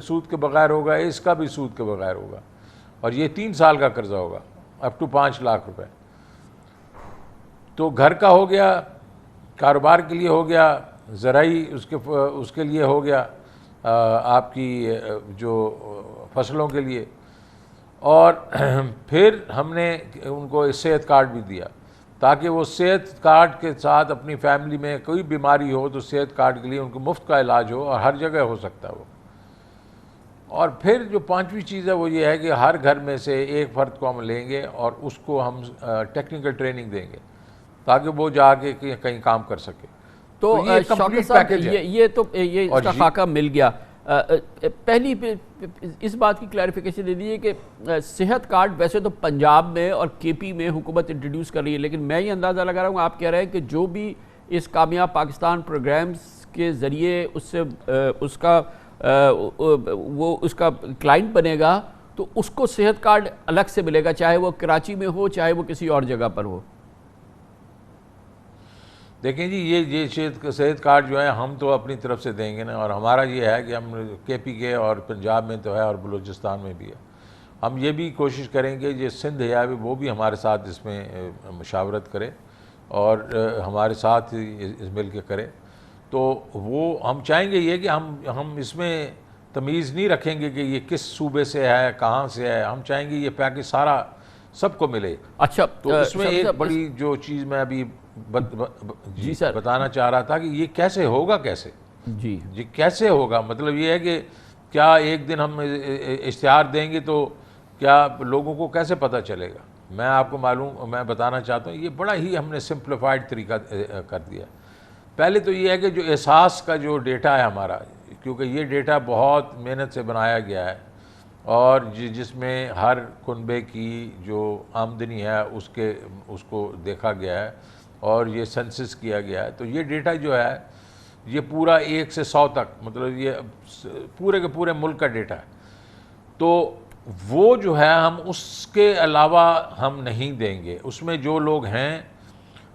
سود کے بغیر ہوگا, اس کا بھی سود کے بغیر ہوگا, اور یہ 3 سال کا قرضہ ہوگا اپ ٹو 5 لاکھ روپے. تو گھر کا ہو گیا, کاروبار کے لیے ہو گیا, زرعی اس کے لیے ہو گیا, آپ کی جو فصلوں کے لیے. اور پھر ہم نے ان کو صحت کارڈ بھی دیا تاکہ وہ صحت کارڈ کے ساتھ اپنی فیملی میں کوئی بیماری ہو تو صحت کارڈ کے لیے ان کو مفت کا علاج ہو, اور ہر جگہ ہو سکتا ہے وہ. اور پھر جو 5ویں چیز ہے وہ یہ ہے کہ ہر گھر میں سے ایک فرد کو ہم لیں گے اور اس کو ہم ٹیکنیکل ٹریننگ دیں گے تاکہ وہ جا کے کہیں کام کر سکے.
تو شوکت صاحب یہ تو یہ اس کا خاکہ مل گیا. پہلی اس بات کی کلیریفیکیشن دے دیجیے کہ صحت کارڈ ویسے تو پنجاب میں اور کے پی میں حکومت انٹروڈیوس کر رہی ہے, لیکن میں یہ اندازہ لگا رہا ہوں, آپ کہہ رہے ہیں کہ جو بھی اس کامیاب پاکستان پروگرامز کے ذریعے اس کا کلائنٹ بنے گا تو اس کو صحت کارڈ الگ سے ملے گا, چاہے وہ کراچی میں ہو چاہے وہ کسی اور جگہ پر ہو.
دیکھیں جی, یہ صحت کارڈ جو ہے ہم تو اپنی طرف سے دیں گے نا, اور ہمارا یہ ہے کہ ہم کے پی کے اور پنجاب میں تو ہے اور بلوچستان میں بھی ہے. ہم یہ بھی کوشش کریں گے یہ سندھ ہے وہ بھی ہمارے ساتھ اس میں مشاورت کرے اور ہمارے ساتھ مل کے کرے. تو وہ ہم چاہیں گے یہ کہ ہم اس میں تمیز نہیں رکھیں گے کہ یہ کس صوبے سے ہے, کہاں سے ہے. ہم چاہیں گے یہ پیکج سارا سب کو ملے.
اچھا,
تو اس میں ایک بڑی جو چیز میں ابھی جی سر بتانا چاہ رہا تھا کہ یہ کیسے ہوگا, جی کیسے ہوگا, مطلب یہ ہے کہ کیا ایک دن ہم اشتہار دیں گے تو کیا لوگوں کو کیسے پتہ چلے گا. میں آپ کو میں بتانا چاہتا ہوں یہ بڑا ہی ہم نے سمپلیفائڈ طریقہ کر دیا. پہلے تو یہ ہے کہ جو احساس کا جو ڈیٹا ہے ہمارا, کیونکہ یہ ڈیٹا بہت محنت سے بنایا گیا ہے اور جس میں ہر کنبے کی جو آمدنی ہے اس کو دیکھا گیا ہے اور یہ سینسس کیا گیا ہے. تو یہ ڈیٹا جو ہے یہ پورا 1 سے 100 تک, مطلب یہ پورے کے پورے ملک کا ڈیٹا ہے. تو وہ جو ہے ہم اس کے علاوہ ہم نہیں دیں گے, اس میں جو لوگ ہیں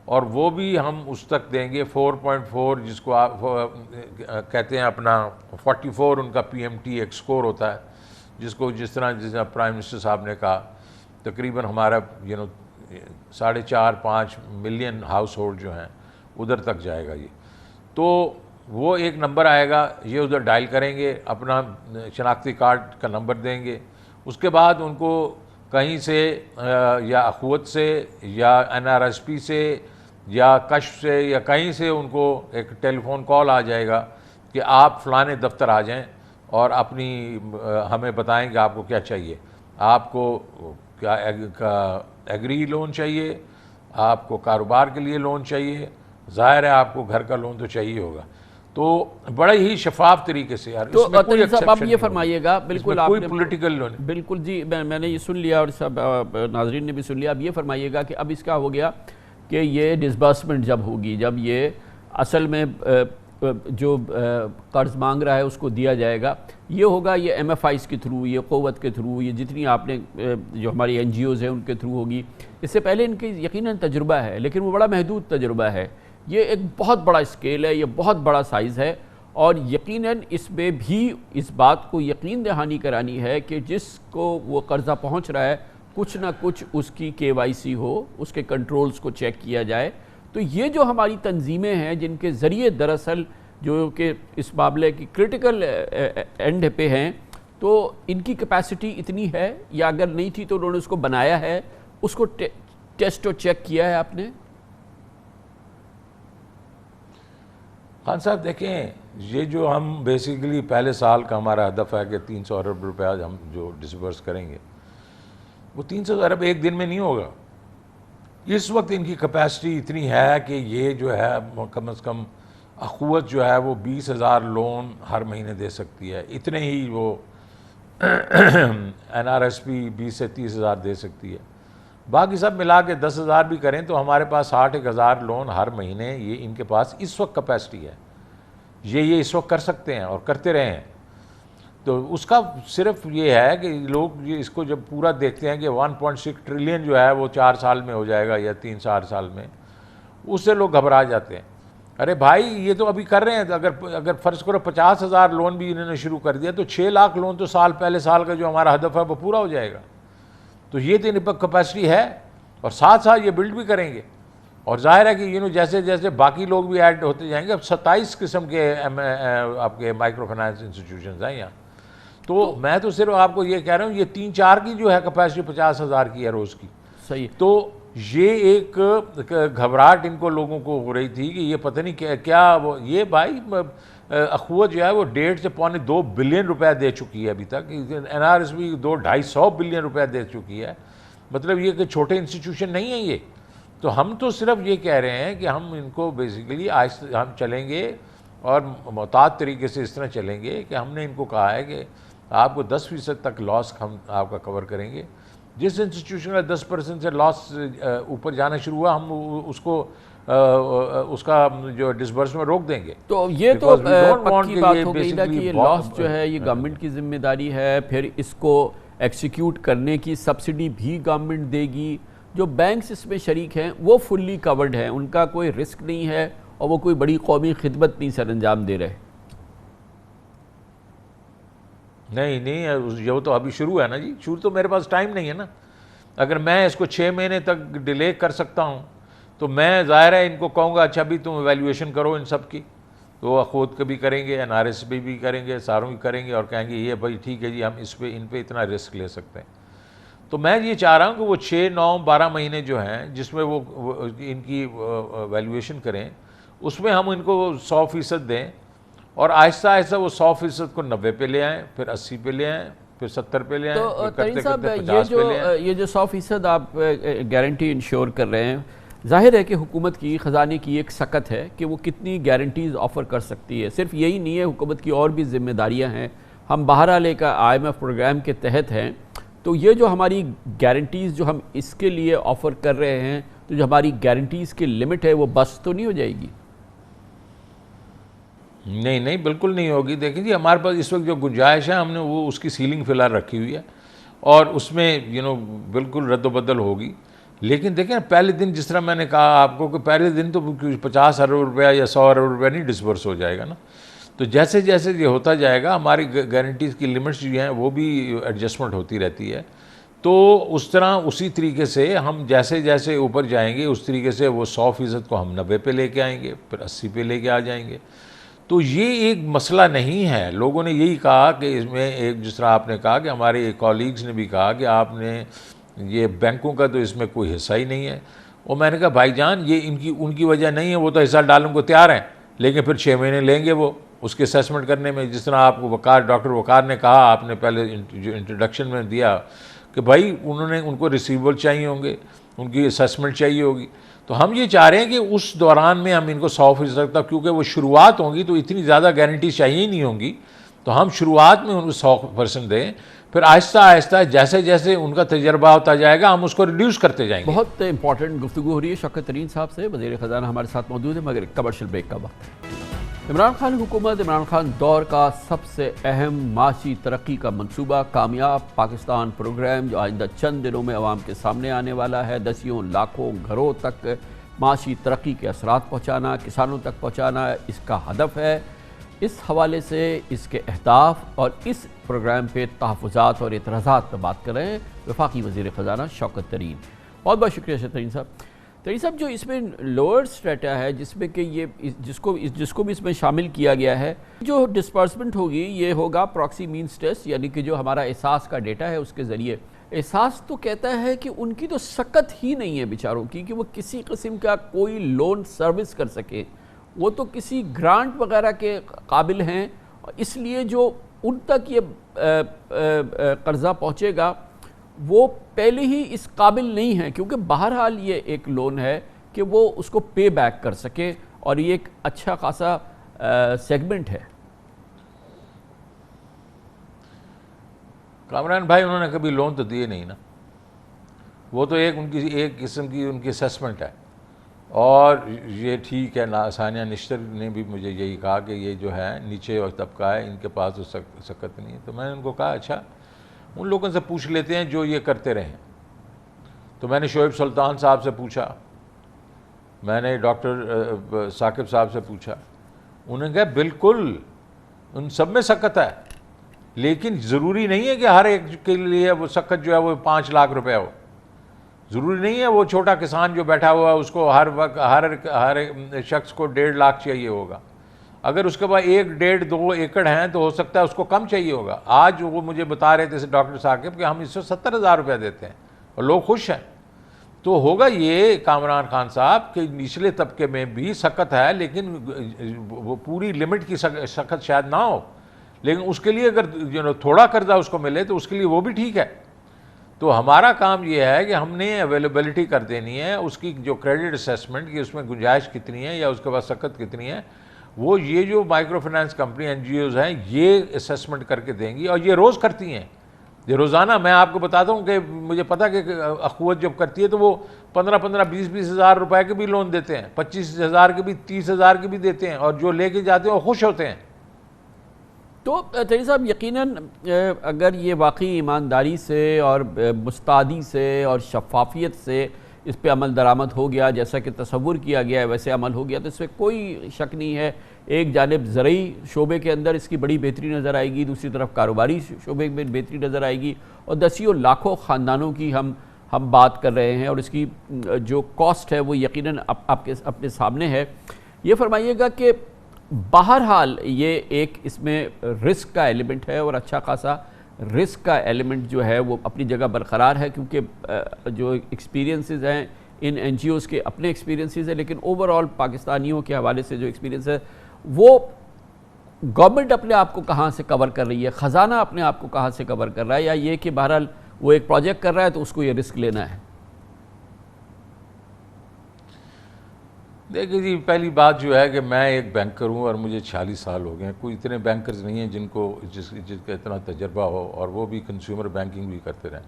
اور وہ بھی ہم اس تک دیں گے. 4.4 جس کو آپ کہتے ہیں اپنا 44 ان کا PMT ایک سکور ہوتا ہے, جس طرح پرائم منسٹر صاحب نے کہا تقریباً ہمارا 4.5-5 ملین ہاؤس ہولڈ جو ہیں ادھر تک جائے گا یہ. تو وہ ایک نمبر آئے گا, یہ ادھر ڈائل کریں گے, اپنا شناختی کارڈ کا نمبر دیں گے. اس کے بعد ان کو کہیں سے یا اخوت سے یا NRSP سے یا کشف سے یا کہیں سے ان کو ایک ٹیلی فون کال آ جائے گا کہ آپ فلانے دفتر آ جائیں. اور اپنی ہمیں بتائیں کہ آپ کو کیا چاہیے. آپ کو کیا ایگری لون چاہیے, آپ کو کاروبار کے لیے لون چاہیے, ظاہر ہے آپ کو گھر کا لون تو چاہیے ہوگا. تو بڑا ہی شفاف طریقے سے یار,
تو
اس میں کوئی
صاحب آپ یہ فرمائیے گا, بالکل آپ
کوئی
نے
پولیٹیکل لون,
بالکل جی میں نے یہ سن لیا اور سب ناظرین نے بھی سن لیا. اب یہ فرمائیے گا کہ اب اس کا ہو گیا کہ یہ ڈسبرسمنٹ جب ہوگی, جب یہ اصل میں جو قرض مانگ رہا ہے اس کو دیا جائے گا, یہ ہوگا یہ ایم ایف آئیز کے تھرو, یہ قوت کے تھرو, یہ جتنی آپ نے جو ہماری این جی اوز ہیں ان کے تھرو ہوگی. اس سے پہلے ان کی یقیناً تجربہ ہے, لیکن وہ بڑا محدود تجربہ ہے. یہ ایک بہت بڑا اسکیل ہے, یہ بہت بڑا سائز ہے, اور یقیناً اس میں بھی اس بات کو یقین دہانی کرانی ہے کہ جس کو وہ قرضہ پہنچ رہا ہے کچھ نہ کچھ اس کی کے وائی سی ہو, اس کے کنٹرولز کو چیک کیا جائے. تو یہ جو ہماری تنظیمیں ہیں جن کے ذریعے دراصل جو کہ اس معاملے کی کرٹیکل اینڈ پہ ہیں, تو ان کی کیپیسٹی اتنی ہے, یا اگر نہیں تھی تو انہوں نے اس کو بنایا ہے, اس کو ٹیسٹ اور چیک کیا ہے آپ نے؟
خان صاحب دیکھیں, یہ جو ہم بیسیکلی پہلے سال کا ہمارا ہدف ہے کہ 300 ارب روپیہ ہم جو ڈسبرس کریں گے, وہ 300 ارب ایک دن میں نہیں ہوگا. اس وقت ان کی کیپیسٹی اتنی ہے کہ یہ جو ہے کم از کم اخوت جو ہے وہ 20,000 لون ہر مہینے دے سکتی ہے, اتنے ہی وہ این آر ایس پی 20 سے 30,000 دے سکتی ہے. باقی سب ملا کے 10,000 بھی کریں تو ہمارے پاس 60,000 لون ہر مہینے, یہ ان کے پاس اس وقت کیپیسٹی ہے, یہ اس وقت کر سکتے ہیں اور کرتے رہے ہیں. تو اس کا صرف یہ ہے کہ لوگ یہ اس کو جب پورا دیکھتے ہیں کہ 1.6 ٹریلین جو ہے وہ 4 سال میں ہو جائے گا یا 3-4 سال میں, اس سے لوگ گھبرا جاتے ہیں. ارے بھائی یہ تو ابھی کر رہے ہیں, اگر فرض کرو 50,000 لون بھی انہوں نے شروع کر دیا تو 6 لاکھ لون تو پہلے سال کا جو ہمارا ہدف ہے وہ پورا ہو جائے گا. تو یہ تو ان پر کیپیسٹی ہے, اور ساتھ ساتھ یہ بلڈ بھی کریں گے. اور ظاہر ہے کہ جیسے جیسے باقی لوگ بھی ایڈ ہوتے جائیں گے, اب 27 قسم کے آپ کے مائکرو فائنانس انسٹیٹیوشنز ہیں یہاں. تو میں تو صرف آپ کو یہ کہہ رہا ہوں, یہ 3-4 کی جو ہے کیپیسٹی 50,000 کی ہے روز کی.
صحیح.
تو یہ ایک گھبراہٹ ان کو لوگوں کو ہو رہی تھی کہ یہ پتہ نہیں کیا وہ, یہ بھائی اخوت جو ہے وہ 1.5 سے 2 بلین روپے دے چکی ہے ابھی تک, این آر ایس بھی 200-250 بلین روپے دے چکی ہے. مطلب یہ کہ چھوٹے انسٹیٹیوشن نہیں ہیں یہ. تو ہم تو صرف یہ کہہ رہے ہیں کہ ہم ان کو بیسیکلی ہم چلیں گے اور محتاط طریقے سے اس طرح چلیں گے کہ ہم نے ان کو کہا ہے کہ آپ کو 10% تک لاس ہم آپ کا کور کریں گے. جس انسٹیٹیوشن کا 10% سے لاس اوپر جانا شروع ہوا, ہم اس کو اس کا جو ڈسبرس میں روک دیں گے.
تو یہ تو پکی بات ہو گئی نا کہ یہ لاس جو ہے یہ گورنمنٹ کی ذمہ داری ہے, پھر اس کو ایکسیکیوٹ کرنے کی سبسڈی بھی گورنمنٹ دے گی. جو بینکس اس میں شریک ہیں وہ فلی کورڈ ہیں, ان کا کوئی رسک نہیں ہے, اور وہ کوئی بڑی قومی خدمت نہیں سر انجام دے رہے.
نہیں یہ تو ابھی شروع ہے نا جی, شروع تو میرے پاس ٹائم نہیں ہے نا. اگر میں اس کو 6 مہینے تک ڈیلے کر سکتا ہوں تو میں ظاہر ہے ان کو کہوں گا اچھا بھی تم ایویلیویشن کرو ان سب کی. تو وہ خود کبھی کریں گے, این آر ایس بھی کریں گے, ساروں بھی کریں گے, اور کہیں گے یہ بھائی ٹھیک ہے جی ہم ان پہ اتنا رسک لے سکتے ہیں. تو میں یہ چاہ رہا ہوں کہ وہ 6, 9, 12 مہینے جو ہیں جس میں وہ ان کی ویلیویشن کریں, اس میں ہم ان کو 100% دیں, اور آہستہ آہستہ وہ 100% کو 90 پہ لے آئیں, پھر 80 پہ لے آئیں, پھر 70 پہ لے آئیں,
تو
کرتے
صاحب
کرتے 50 پہ لے آئیں.
یہ جو 100% آپ گارنٹی انشور کر رہے ہیں, ظاہر ہے کہ حکومت کی خزانے کی ایک سکت ہے کہ وہ کتنی گارنٹیز آفر کر سکتی ہے. صرف یہی نہیں ہے, حکومت کی اور بھی ذمہ داریاں ہیں. ہم بہرحال ایک IMF پروگرام کے تحت ہیں, تو یہ جو ہماری گارنٹیز جو ہم اس کے لیے آفر کر رہے ہیں, تو جو ہماری گارنٹیز کی لمٹ ہے وہ بس تو نہیں ہو جائے گی؟
نہیں بالکل نہیں ہوگی. دیکھیں جی ہمارے پاس اس وقت جو گنجائش ہے ہم نے وہ اس کی سیلنگ فی الحال رکھی ہوئی ہے, اور اس میں بالکل رد و بدل ہوگی. لیکن دیکھیں پہلے دن جس طرح میں نے کہا آپ کو کہ پہلے دن تو 50 ارب روپیہ یا 100 ارب روپیہ نہیں ڈسبرس ہو جائے گا نا. تو جیسے جیسے یہ ہوتا جائے گا ہماری گارنٹیز کی لمٹس جو ہیں وہ بھی ایڈجسٹمنٹ ہوتی رہتی ہے. تو اس طرح اسی طریقے سے ہم جیسے جیسے اوپر جائیں گے اس طریقے سے وہ 100% کو ہم 90 پہ لے کے آئیں گے, پھر 80 پہ لے کے آ جائیں گے. تو یہ ایک مسئلہ نہیں ہے. لوگوں نے یہی کہا کہ اس میں ایک جس طرح آپ نے کہا کہ ہمارے کالیگز نے بھی کہا کہ آپ نے یہ بینکوں کا تو اس میں کوئی حصہ ہی نہیں ہے. اور میں نے کہا بھائی جان یہ ان کی وجہ نہیں ہے, وہ تو حصہ ڈالنے کو تیار ہیں, لیکن پھر 6 مہینے لیں گے وہ اس کے اسیسمنٹ کرنے میں. جس طرح آپ کو ڈاکٹر وقار نے کہا, آپ نے پہلے جو انٹروڈکشن میں دیا کہ بھائی ان کو ریسیویبل چاہیے ہوں گے, ان کی اسیسمنٹ چاہیے ہوگی. تو ہم یہ چاہ رہے ہیں کہ اس دوران میں ہم ان کو 100% تک, کیونکہ وہ شروعات ہوں گی تو اتنی زیادہ گارنٹی چاہیے ہی نہیں ہوں گی, تو ہم شروعات میں ان کو 100% دیں, پھر آہستہ آہستہ جیسے جیسے ان کا تجربہ ہوتا جائے گا ہم اس کو ریڈیوس کرتے جائیں گے.
بہت امپورٹنٹ گفتگو ہو رہی ہے شوکت ترین صاحب سے. وزیر خزانہ ہمارے ساتھ موجود ہے مگر کمرشل بریک کا وقت ہے. عمران خان حکومت, عمران خان دور کا سب سے اہم معاشی ترقی کا منصوبہ کامیاب پاکستان پروگرام, جو آئندہ چند دنوں میں عوام کے سامنے آنے والا ہے. دسیوں لاکھوں گھروں تک معاشی ترقی کے اثرات پہنچانا, کسانوں تک پہنچانا اس کا ہدف ہے. اس حوالے سے اس کے اہداف اور اس پروگرام پہ تحفظات اور اعتراضات پر بات کر رہے ہیں وفاقی وزیر خزانہ شوکت ترین. بہت بہت شکریہ ترین صاحب. ترین صاحب, جو اس میں لوور اسٹریٹا ہے جس میں کہ یہ جس کو بھی اس میں شامل کیا گیا ہے, جو ڈسپرسمنٹ ہوگی یہ ہوگا پراکسی مینز ٹیسٹ, یعنی کہ جو ہمارا احساس کا ڈیٹا ہے اس کے ذریعے. احساس تو کہتا ہے کہ ان کی تو سکت ہی نہیں ہے بیچاروں کی کہ وہ کسی قسم کا کوئی لون سروس کر سکے. وہ تو کسی گرانٹ وغیرہ کے قابل ہیں, اس لیے جو ان تک یہ قرضہ پہنچے گا وہ پہلے ہی اس قابل نہیں ہیں, کیونکہ بہرحال یہ ایک لون ہے کہ وہ اس کو پے بیک کر سکے, اور یہ ایک اچھا خاصا سیگمنٹ ہے.
کامران بھائی انہوں نے کبھی لون تو دیے نہیں نا, وہ تو ایک قسم کی ان کی اسیسمنٹ ہے. اور یہ ٹھیک ہے, ثانیہ نشتر نے بھی مجھے یہی کہا کہ یہ جو ہے نیچے اور طبقہ ہے ان کے پاس تو سکت نہیں ہے. تو میں نے ان کو کہا اچھا ان لوگوں سے پوچھ لیتے ہیں جو یہ کرتے رہے ہیں. تو میں نے شعیب سلطان صاحب سے پوچھا, میں نے ڈاکٹر ثاقب صاحب سے پوچھا, انہوں نے کہا بالکل ان سب میں سکت ہے, لیکن ضروری نہیں ہے کہ ہر ایک کے لیے وہ سکت جو ہے وہ 5 لاکھ روپے ہو. ضروری نہیں ہے وہ چھوٹا کسان جو بیٹھا ہوا ہے اس کو ہر وقت ہر شخص کو 1.5 لاکھ چاہیے ہوگا. اگر اس کے بعد 1, 1.5, 2 ایکڑ ہیں تو ہو سکتا ہے اس کو کم چاہیے ہوگا. آج وہ مجھے بتا رہے تھے ڈاکٹر ثاقب کہ ہم اس سے 70,000 روپے دیتے ہیں اور لوگ خوش ہیں. تو ہوگا یہ کامران خان صاحب کہ نچلے طبقے میں بھی سکت ہے, لیکن وہ پوری لمٹ کی سکت شاید نہ ہو, لیکن اس کے لیے اگر تھوڑا قرضہ اس کو ملے تو اس کے لیے وہ بھی ٹھیک ہے. تو ہمارا کام یہ ہے کہ ہم نے اویلیبلٹی کر دینی ہے اس کی, جو کریڈٹ اسیسمنٹ کی اس میں گنجائش کتنی ہے یا اس کے بعد سکت کتنی ہے, وہ یہ جو مائکرو فنانس کمپنی NGOs ہیں یہ اسیسمنٹ کر کے دیں گی, اور یہ روز کرتی ہیں. یہ روزانہ میں آپ کو بتاتا ہوں کہ مجھے پتا کہ اخوت جب کرتی ہے تو وہ 15,000 20,000 ہزار روپے کے بھی لون دیتے ہیں, 25,000 کے بھی, 30,000 کے بھی دیتے ہیں, اور جو لے کے جاتے ہیں وہ خوش ہوتے ہیں.
تو ترین صاحب یقیناً اگر یہ واقعی ایمانداری سے اور مستعدی سے اور شفافیت سے اس پہ عمل درآمد ہو گیا جیسا کہ تصور کیا گیا ہے ویسے عمل ہو گیا, تو اس میں کوئی شک نہیں ہے. ایک جانب زرعی شعبے کے اندر اس کی بڑی بہتری نظر آئے گی, دوسری طرف کاروباری شعبے میں بہتری نظر آئے گی, اور دسیوں لاکھوں خاندانوں کی ہم بات کر رہے ہیں, اور اس کی جو کاسٹ ہے وہ یقیناً آپ کے اپنے سامنے ہے. یہ فرمائیے گا کہ بہرحال یہ ایک اس میں رسک کا ایلیمنٹ ہے, اور اچھا خاصا رسک کا ایلیمنٹ جو ہے وہ اپنی جگہ برقرار ہے, کیونکہ جو ایکسپیرینسز ہیں ان NGOs کے اپنے ایکسپیرینسز ہیں, لیکن اوورآل پاکستانیوں کے حوالے سے جو ایکسپیرینس ہے وہ گورنمنٹ اپنے آپ کو کہاں سے کور کر رہی ہے, خزانہ اپنے آپ کو کہاں سے کور کر رہا ہے, یا یہ کہ بہرحال وہ ایک پروجیکٹ کر رہا ہے تو اس کو یہ رسک لینا ہے.
دیکھیں جی, پہلی بات جو ہے کہ میں ایک بینکر ہوں اور مجھے 46 سال ہو گئے ہیں. کوئی اتنے بینکرز نہیں ہیں جن کا اتنا تجربہ ہو, اور وہ بھی کنزیومر بینکنگ بھی کرتے رہیں.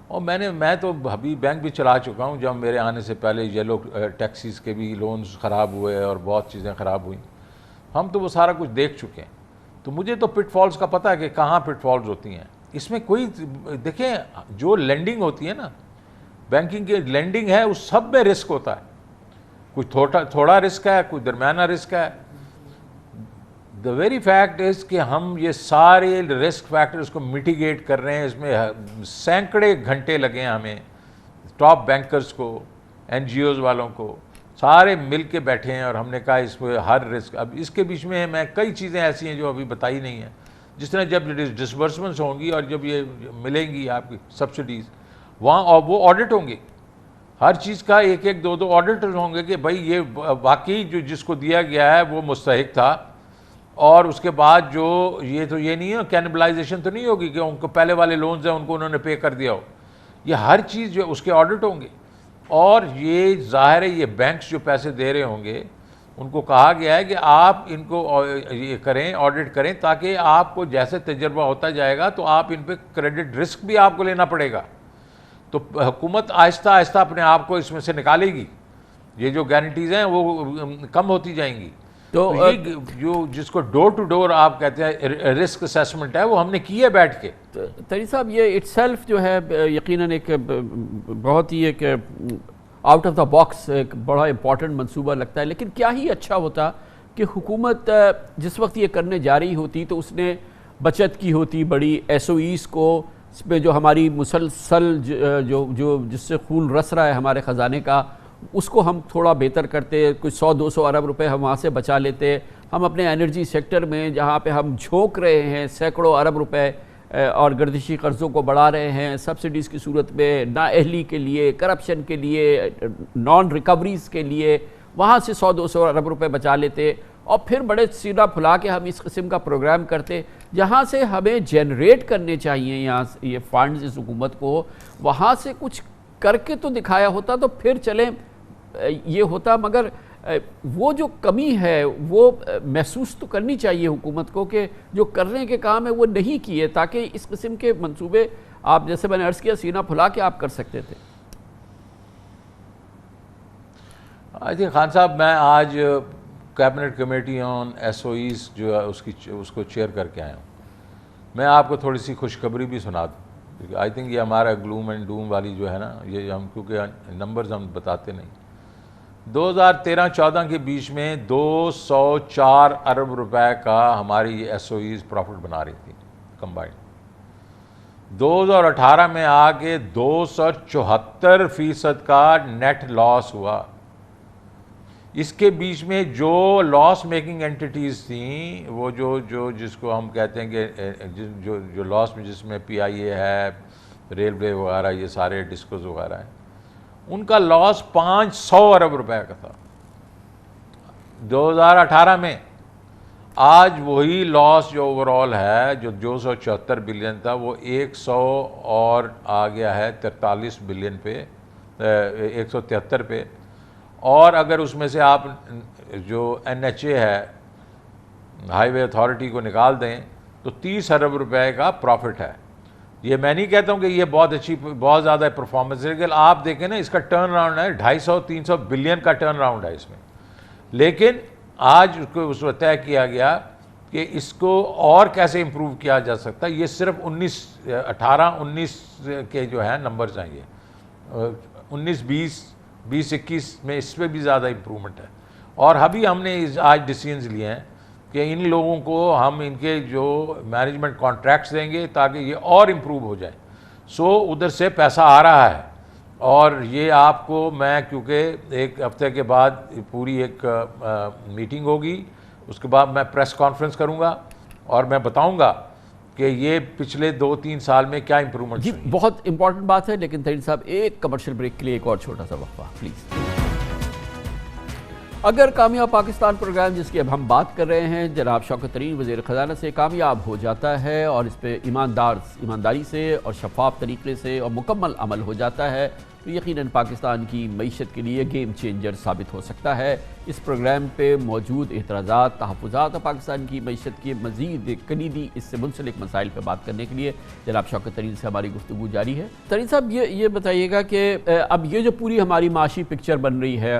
اور میں تو ابھی بینک بھی چلا چکا ہوں. جب میرے آنے سے پہلے یلو ٹیکسیز کے بھی لونز خراب ہوئے اور بہت چیزیں خراب ہوئیں, ہم تو وہ سارا کچھ دیکھ چکے ہیں. تو مجھے تو پٹ فالز کا پتہ ہے کہ کہاں پٹ فالز ہوتی ہیں. اس میں کوئی دیکھیں جو لینڈنگ ہوتی ہے نا, بینکنگ کی لینڈنگ ہے, اس سب میں رسک ہوتا ہے. کوئی تھوڑا رسک ہے, کوئی درمیانہ رسک ہے. دا ویری فیکٹ از کہ ہم یہ سارے رسک فیکٹرز کو میٹیگیٹ کر رہے ہیں. اس میں سینکڑے گھنٹے لگے ہیں ہمیں, ٹاپ بینکرز کو, NGOs والوں کو, سارے مل کے بیٹھے ہیں, اور ہم نے کہا اس میں ہر رسک. اب اس کے بیچ میں میں کئی چیزیں ایسی ہیں جو ابھی بتائی نہیں ہیں. جس طرح جب ڈسبرسمنٹس ہوں گی اور جب یہ ملیں گی آپ کی سبسڈیز, وہاں اور وہ آڈٹ ہوں گے, ہر چیز کا ایک ایک دو آڈیٹرز ہوں گے کہ بھائی یہ واقعی جو جس کو دیا گیا ہے وہ مستحق تھا, اور اس کے بعد جو یہ نہیں ہے کینیبلائزیشن تو نہیں ہوگی کہ ان کو پہلے والے لونز ہیں ان کو انہوں نے پے کر دیا ہو. یہ ہر چیز جو اس کے آڈٹ ہوں گے, اور یہ ظاہر ہے یہ بینکس جو پیسے دے رہے ہوں گے ان کو کہا گیا ہے کہ آپ ان کو یہ کریں, آڈٹ کریں, تاکہ آپ کو جیسے تجربہ ہوتا جائے گا تو آپ ان پہ کریڈٹ رسک بھی آپ کو لینا پڑے گا. تو حکومت آہستہ آہستہ اپنے آپ کو اس میں سے نکالے گی, یہ جو گارنٹیز ہیں وہ کم ہوتی جائیں گی. تو یہ جو جس کو ڈور ٹو ڈور آپ کہتے ہیں رسک اسیسمنٹ ہے وہ ہم نے کی ہے بیٹھ کے.
طہری صاحب یہ اٹ سیلف جو ہے یقیناً ایک بہت ہی ایک آؤٹ آف دا باکس ایک بڑا امپورٹنٹ منصوبہ لگتا ہے, لیکن کیا ہی اچھا ہوتا کہ حکومت جس وقت یہ کرنے جا رہی ہوتی تو اس نے بچت کی ہوتی بڑی SOEs کو, اس پہ جو ہماری مسلسل جو جس سے خون رس رہا ہے ہمارے خزانے کا, اس کو ہم تھوڑا بہتر کرتے, کچھ 100-200 ارب روپے ہم وہاں سے بچا لیتے. ہم اپنے انرجی سیکٹر میں جہاں پہ ہم جھونک رہے ہیں سینکڑوں ارب روپے اور گردشی قرضوں کو بڑھا رہے ہیں سبسڈیز کی صورت میں, نااہلی کے لیے, کرپشن کے لیے, نان ریکوریز کے لیے, وہاں سے 100-200 ارب روپے بچا لیتے, اور پھر بڑے سیدھا پھلا کے ہم اس قسم کا پروگرام کرتے جہاں سے ہمیں جنریٹ کرنے چاہیے یہاں یہ فنڈز اس حکومت کو, وہاں سے کچھ کر کے تو دکھایا ہوتا تو پھر چلیں یہ ہوتا. مگر وہ جو کمی ہے وہ محسوس تو کرنی چاہیے حکومت کو کہ جو کرنے کے کام ہے وہ نہیں کیے, تاکہ اس قسم کے منصوبے آپ جیسے میں نے عرض کیا سینہ پھلا کے آپ کر سکتے تھے.
خان صاحب میں آج کیبنٹ کمیٹی آن SOEs جو ہے اس کو چیئر کر کے آیا ہوں. میں آپ کو تھوڑی سی خوشخبری بھی سنا دوں, کیونکہ آئی تھنک یہ ہمارا گلوم اینڈ ڈوم والی جو ہے نا, یہ ہم کیونکہ نمبرز ہم بتاتے نہیں. 2013-14 کے بیچ میں 204 ارب روپے کا ہماری یہ SOEs پروفٹ بنا رہی تھی کمبائنڈ. 2018 میں آ کے 274% کا نیٹ لاس ہوا. اس کے بیچ میں جو لاس میکنگ اینٹیٹیز تھیں وہ جو جس کو ہم کہتے ہیں کہ جو لاس میں جس میں PIA ہے, ریلوے وغیرہ, یہ سارے ڈسکوز وغیرہ ہیں, ان کا لاس 500 ارب روپے کا تھا 2018 میں. آج وہی لاس جو اوور آل ہے جو 274 بلین تھا وہ 100 اور آ گیا ہے 43 بلین پہ, 173 پہ. اور اگر اس میں سے آپ جو NHA ہے ہائی وے اتھارٹی کو نکال دیں تو 30 ارب روپے کا پروفٹ ہے. یہ میں نہیں کہتا ہوں کہ یہ بہت اچھی بہت زیادہ پرفارمنس ہے, لیکن آپ دیکھیں نا اس کا ٹرن راؤنڈ ہے 250-300 بلین کا ٹرن راؤنڈ ہے اس میں. لیکن آج اس کو طے کیا گیا کہ اس کو اور کیسے امپروو کیا جا سکتا ہے. یہ صرف 18-19 کے جو ہیں نمبرز ہیں, یہ 19-20 20-21 میں اس پہ بھی زیادہ امپرومنٹ ہے. اور ابھی ہم نے آج ڈیسیژنز لیے ہیں کہ ان لوگوں کو ہم ان کے جو مینجمنٹ کانٹریکٹس دیں گے تاکہ یہ اور امپروو ہو جائے. سو ادھر سے پیسہ آ رہا ہے, اور یہ آپ کو میں کیونکہ ایک ہفتے کے بعد پوری ایک میٹنگ ہوگی, اس کے بعد میں پریس کانفرنس کروں گا اور میں بتاؤں گا کہ یہ پچھلے 2-3 سال میں کیا امپرومنٹ.
جی بہت امپورٹنٹ بات ہے, لیکن طہیر صاحب ایک کمرشل بریک کے لیے ایک اور چھوٹا سا وقفہ پلیز. اگر کامیاب پاکستان پروگرام جس کی اب ہم بات کر رہے ہیں جناب شوکت ترین وزیر خزانہ سے کامیاب ہو جاتا ہے اور اس پہ ایمانداری سے اور شفاف طریقے سے اور مکمل عمل ہو جاتا ہے تو یقیناً پاکستان کی معیشت کے لیے گیم چینجر ثابت ہو سکتا ہے. اس پروگرام پہ موجود اعتراضات, تحفظات اور پاکستان کی معیشت کے مزید کلیدی اس سے منسلک مسائل پہ بات کرنے کے لیے جناب شوکت ترین سے ہماری گفتگو جاری ہے. ترین صاحب یہ بتائیے گا کہ اب یہ جو پوری ہماری معاشی پکچر بن رہی ہے,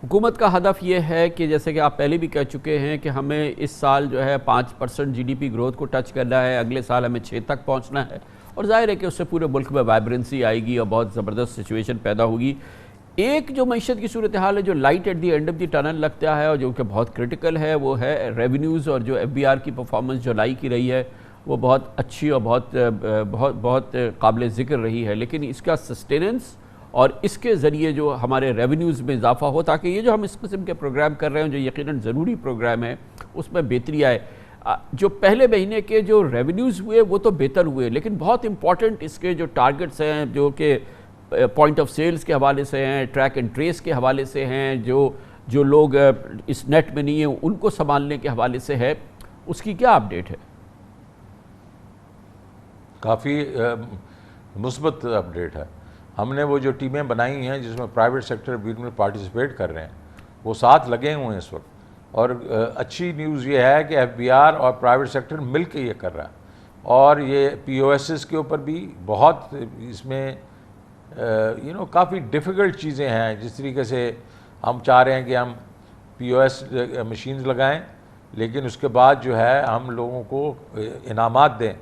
حکومت کا ہدف یہ ہے کہ جیسے کہ آپ پہلے بھی کہہ چکے ہیں کہ ہمیں اس سال جو ہے 5% GDP گروتھ کو ٹچ کرنا ہے, اگلے سال ہمیں 6 تک پہنچنا ہے, اور ظاہر ہے کہ اس سے پورے ملک میں وائبرنسی آئے گی اور بہت زبردست سچویشن پیدا ہوگی. ایک جو معیشت کی صورتحال ہے جو light at the end of the tunnel لگتا ہے اور جو کہ بہت کرٹیکل ہے وہ ہے ریونیوز, اور جو FBR کی پرفارمنس جولائی کی رہی ہے وہ بہت اچھی اور بہت قابل ذکر رہی ہے. لیکن اس کا سسٹیننس اور اس کے ذریعے جو ہمارے ریونیوز میں اضافہ ہو تاکہ یہ جو ہم اس قسم کے پروگرام کر رہے ہیں جو یقیناً ضروری پروگرام ہے اس میں بہتری آئے. جو پہلے مہینے کے جو ریونیوز ہوئے وہ تو بہتر ہوئے, لیکن بہت امپورٹنٹ اس کے جو ٹارگٹس ہیں جو کہ پوائنٹ آف سیلز کے حوالے سے ہیں, ٹریک اینڈ ٹریس کے حوالے سے ہیں, جو لوگ اس نیٹ میں نہیں ہیں ان کو سنبھالنے کے حوالے سے ہے, اس کی کیا اپڈیٹ ہے؟
کافی مثبت اپڈیٹ ہے. ہم نے وہ جو ٹیمیں بنائی ہیں جس میں پرائیویٹ سیکٹر بھی پارٹیسپیٹ کر رہے ہیں وہ ساتھ لگے ہوئے ہیں اس وقت. اور اچھی نیوز یہ ہے کہ FBR اور پرائیویٹ سیکٹر مل کے یہ کر رہا ہے. اور یہ POSs کے اوپر بھی بہت اس میں کافی ڈیفیکلٹ چیزیں ہیں. جس طریقے سے ہم چاہ رہے ہیں کہ ہم POS مشینز لگائیں لیکن اس کے بعد جو ہے ہم لوگوں کو انعامات دیں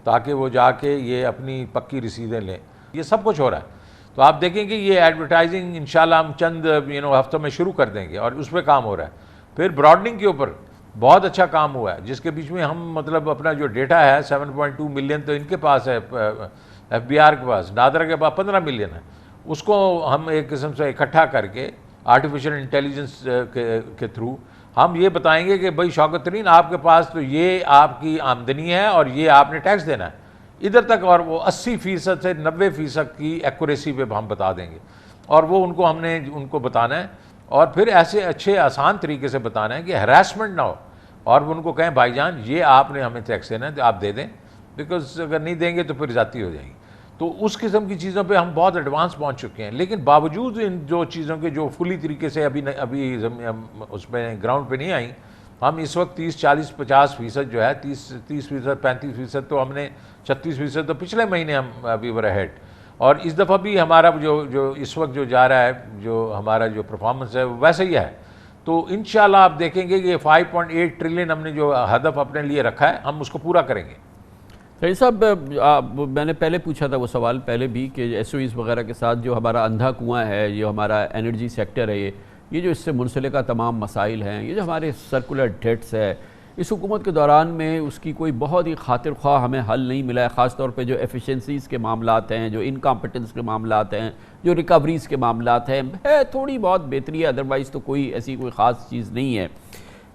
تاکہ وہ جا کے یہ اپنی پکی رسیدیں لیں. یہ سب کچھ ہو رہا ہے. تو آپ دیکھیں کہ یہ ایڈورٹائزنگ انشاءاللہ ہم چند ہفتوں میں شروع کر دیں گے اور اس پہ کام ہو رہا ہے. پھر براڈنگ کے اوپر بہت اچھا کام ہوا ہے جس کے بیچ میں ہم مطلب اپنا جو ڈیٹا ہے 7.2 ملین تو ان کے پاس ہے, FBR کے پاس, نادرا کے پاس 15 ملین ہے. اس کو ہم ایک قسم سے اکٹھا کر کے آرٹیفیشل انٹیلیجنس کے تھرو ہم یہ بتائیں گے کہ بھائی شوکت ترین آپ کے پاس تو یہ آپ کی آمدنی ہے اور یہ آپ نے ٹیکس دینا ہے ادھر تک, اور وہ 80% سے 90% کی ایکوریسی پہ ہم بتا دیں گے. اور وہ ان کو ہم نے ان کو بتانا ہے اور پھر ایسے اچھے آسان طریقے سے بتانا ہے کہ ہراسمنٹ نہ ہو. اور ان کو کہیں بھائی جان یہ آپ نے ہمیں ٹیکس دینا ہے تو آپ دے دیں, بیکاز اگر نہیں دیں گے تو پھر زیادتی ہو جائے گی. تو اس قسم کی چیزوں پہ ہم بہت ایڈوانس پہنچ چکے ہیں. لیکن باوجود ان جو چیزوں کے جو فلی طریقے سے ابھی اس میں گراؤنڈ پہ نہیں آئیں, ہم اس وقت 30, 40, 50% جو ہے 30%, 35% تو ہم نے 36% تو پچھلے مہینے ہم ابھی ور ہیڈ. اور اس دفعہ بھی ہمارا جو اس وقت جو جا رہا ہے جو ہمارا جو پرفارمنس ہے ویسا ہی ہے. تو انشاءاللہ آپ دیکھیں گے کہ 5.8 ٹریلین ہم نے جو ہدف اپنے لیے رکھا ہے ہم اس کو پورا کریں گے.
رئیس صاحب میں نے پہلے پوچھا تھا وہ سوال پہلے بھی کہ SOEs وغیرہ کے ساتھ جو ہمارا اندھا کنواں ہے, جو ہمارا انرجی سیکٹر ہے, یہ جو اس سے منسلکہ تمام مسائل ہیں, یہ جو ہمارے سرکولر ڈیٹس ہے, اس حکومت کے دوران میں اس کی کوئی بہت ہی خاطر خواہ ہمیں حل نہیں ملا ہے. خاص طور پہ جو ایفیشنسیز کے معاملات ہیں, جو انکمپٹنس کے معاملات ہیں, جو ریکوریز کے معاملات ہیں, تھوڑی بہت بہتری ہے, ادروائز تو کوئی ایسی کوئی خاص چیز نہیں ہے.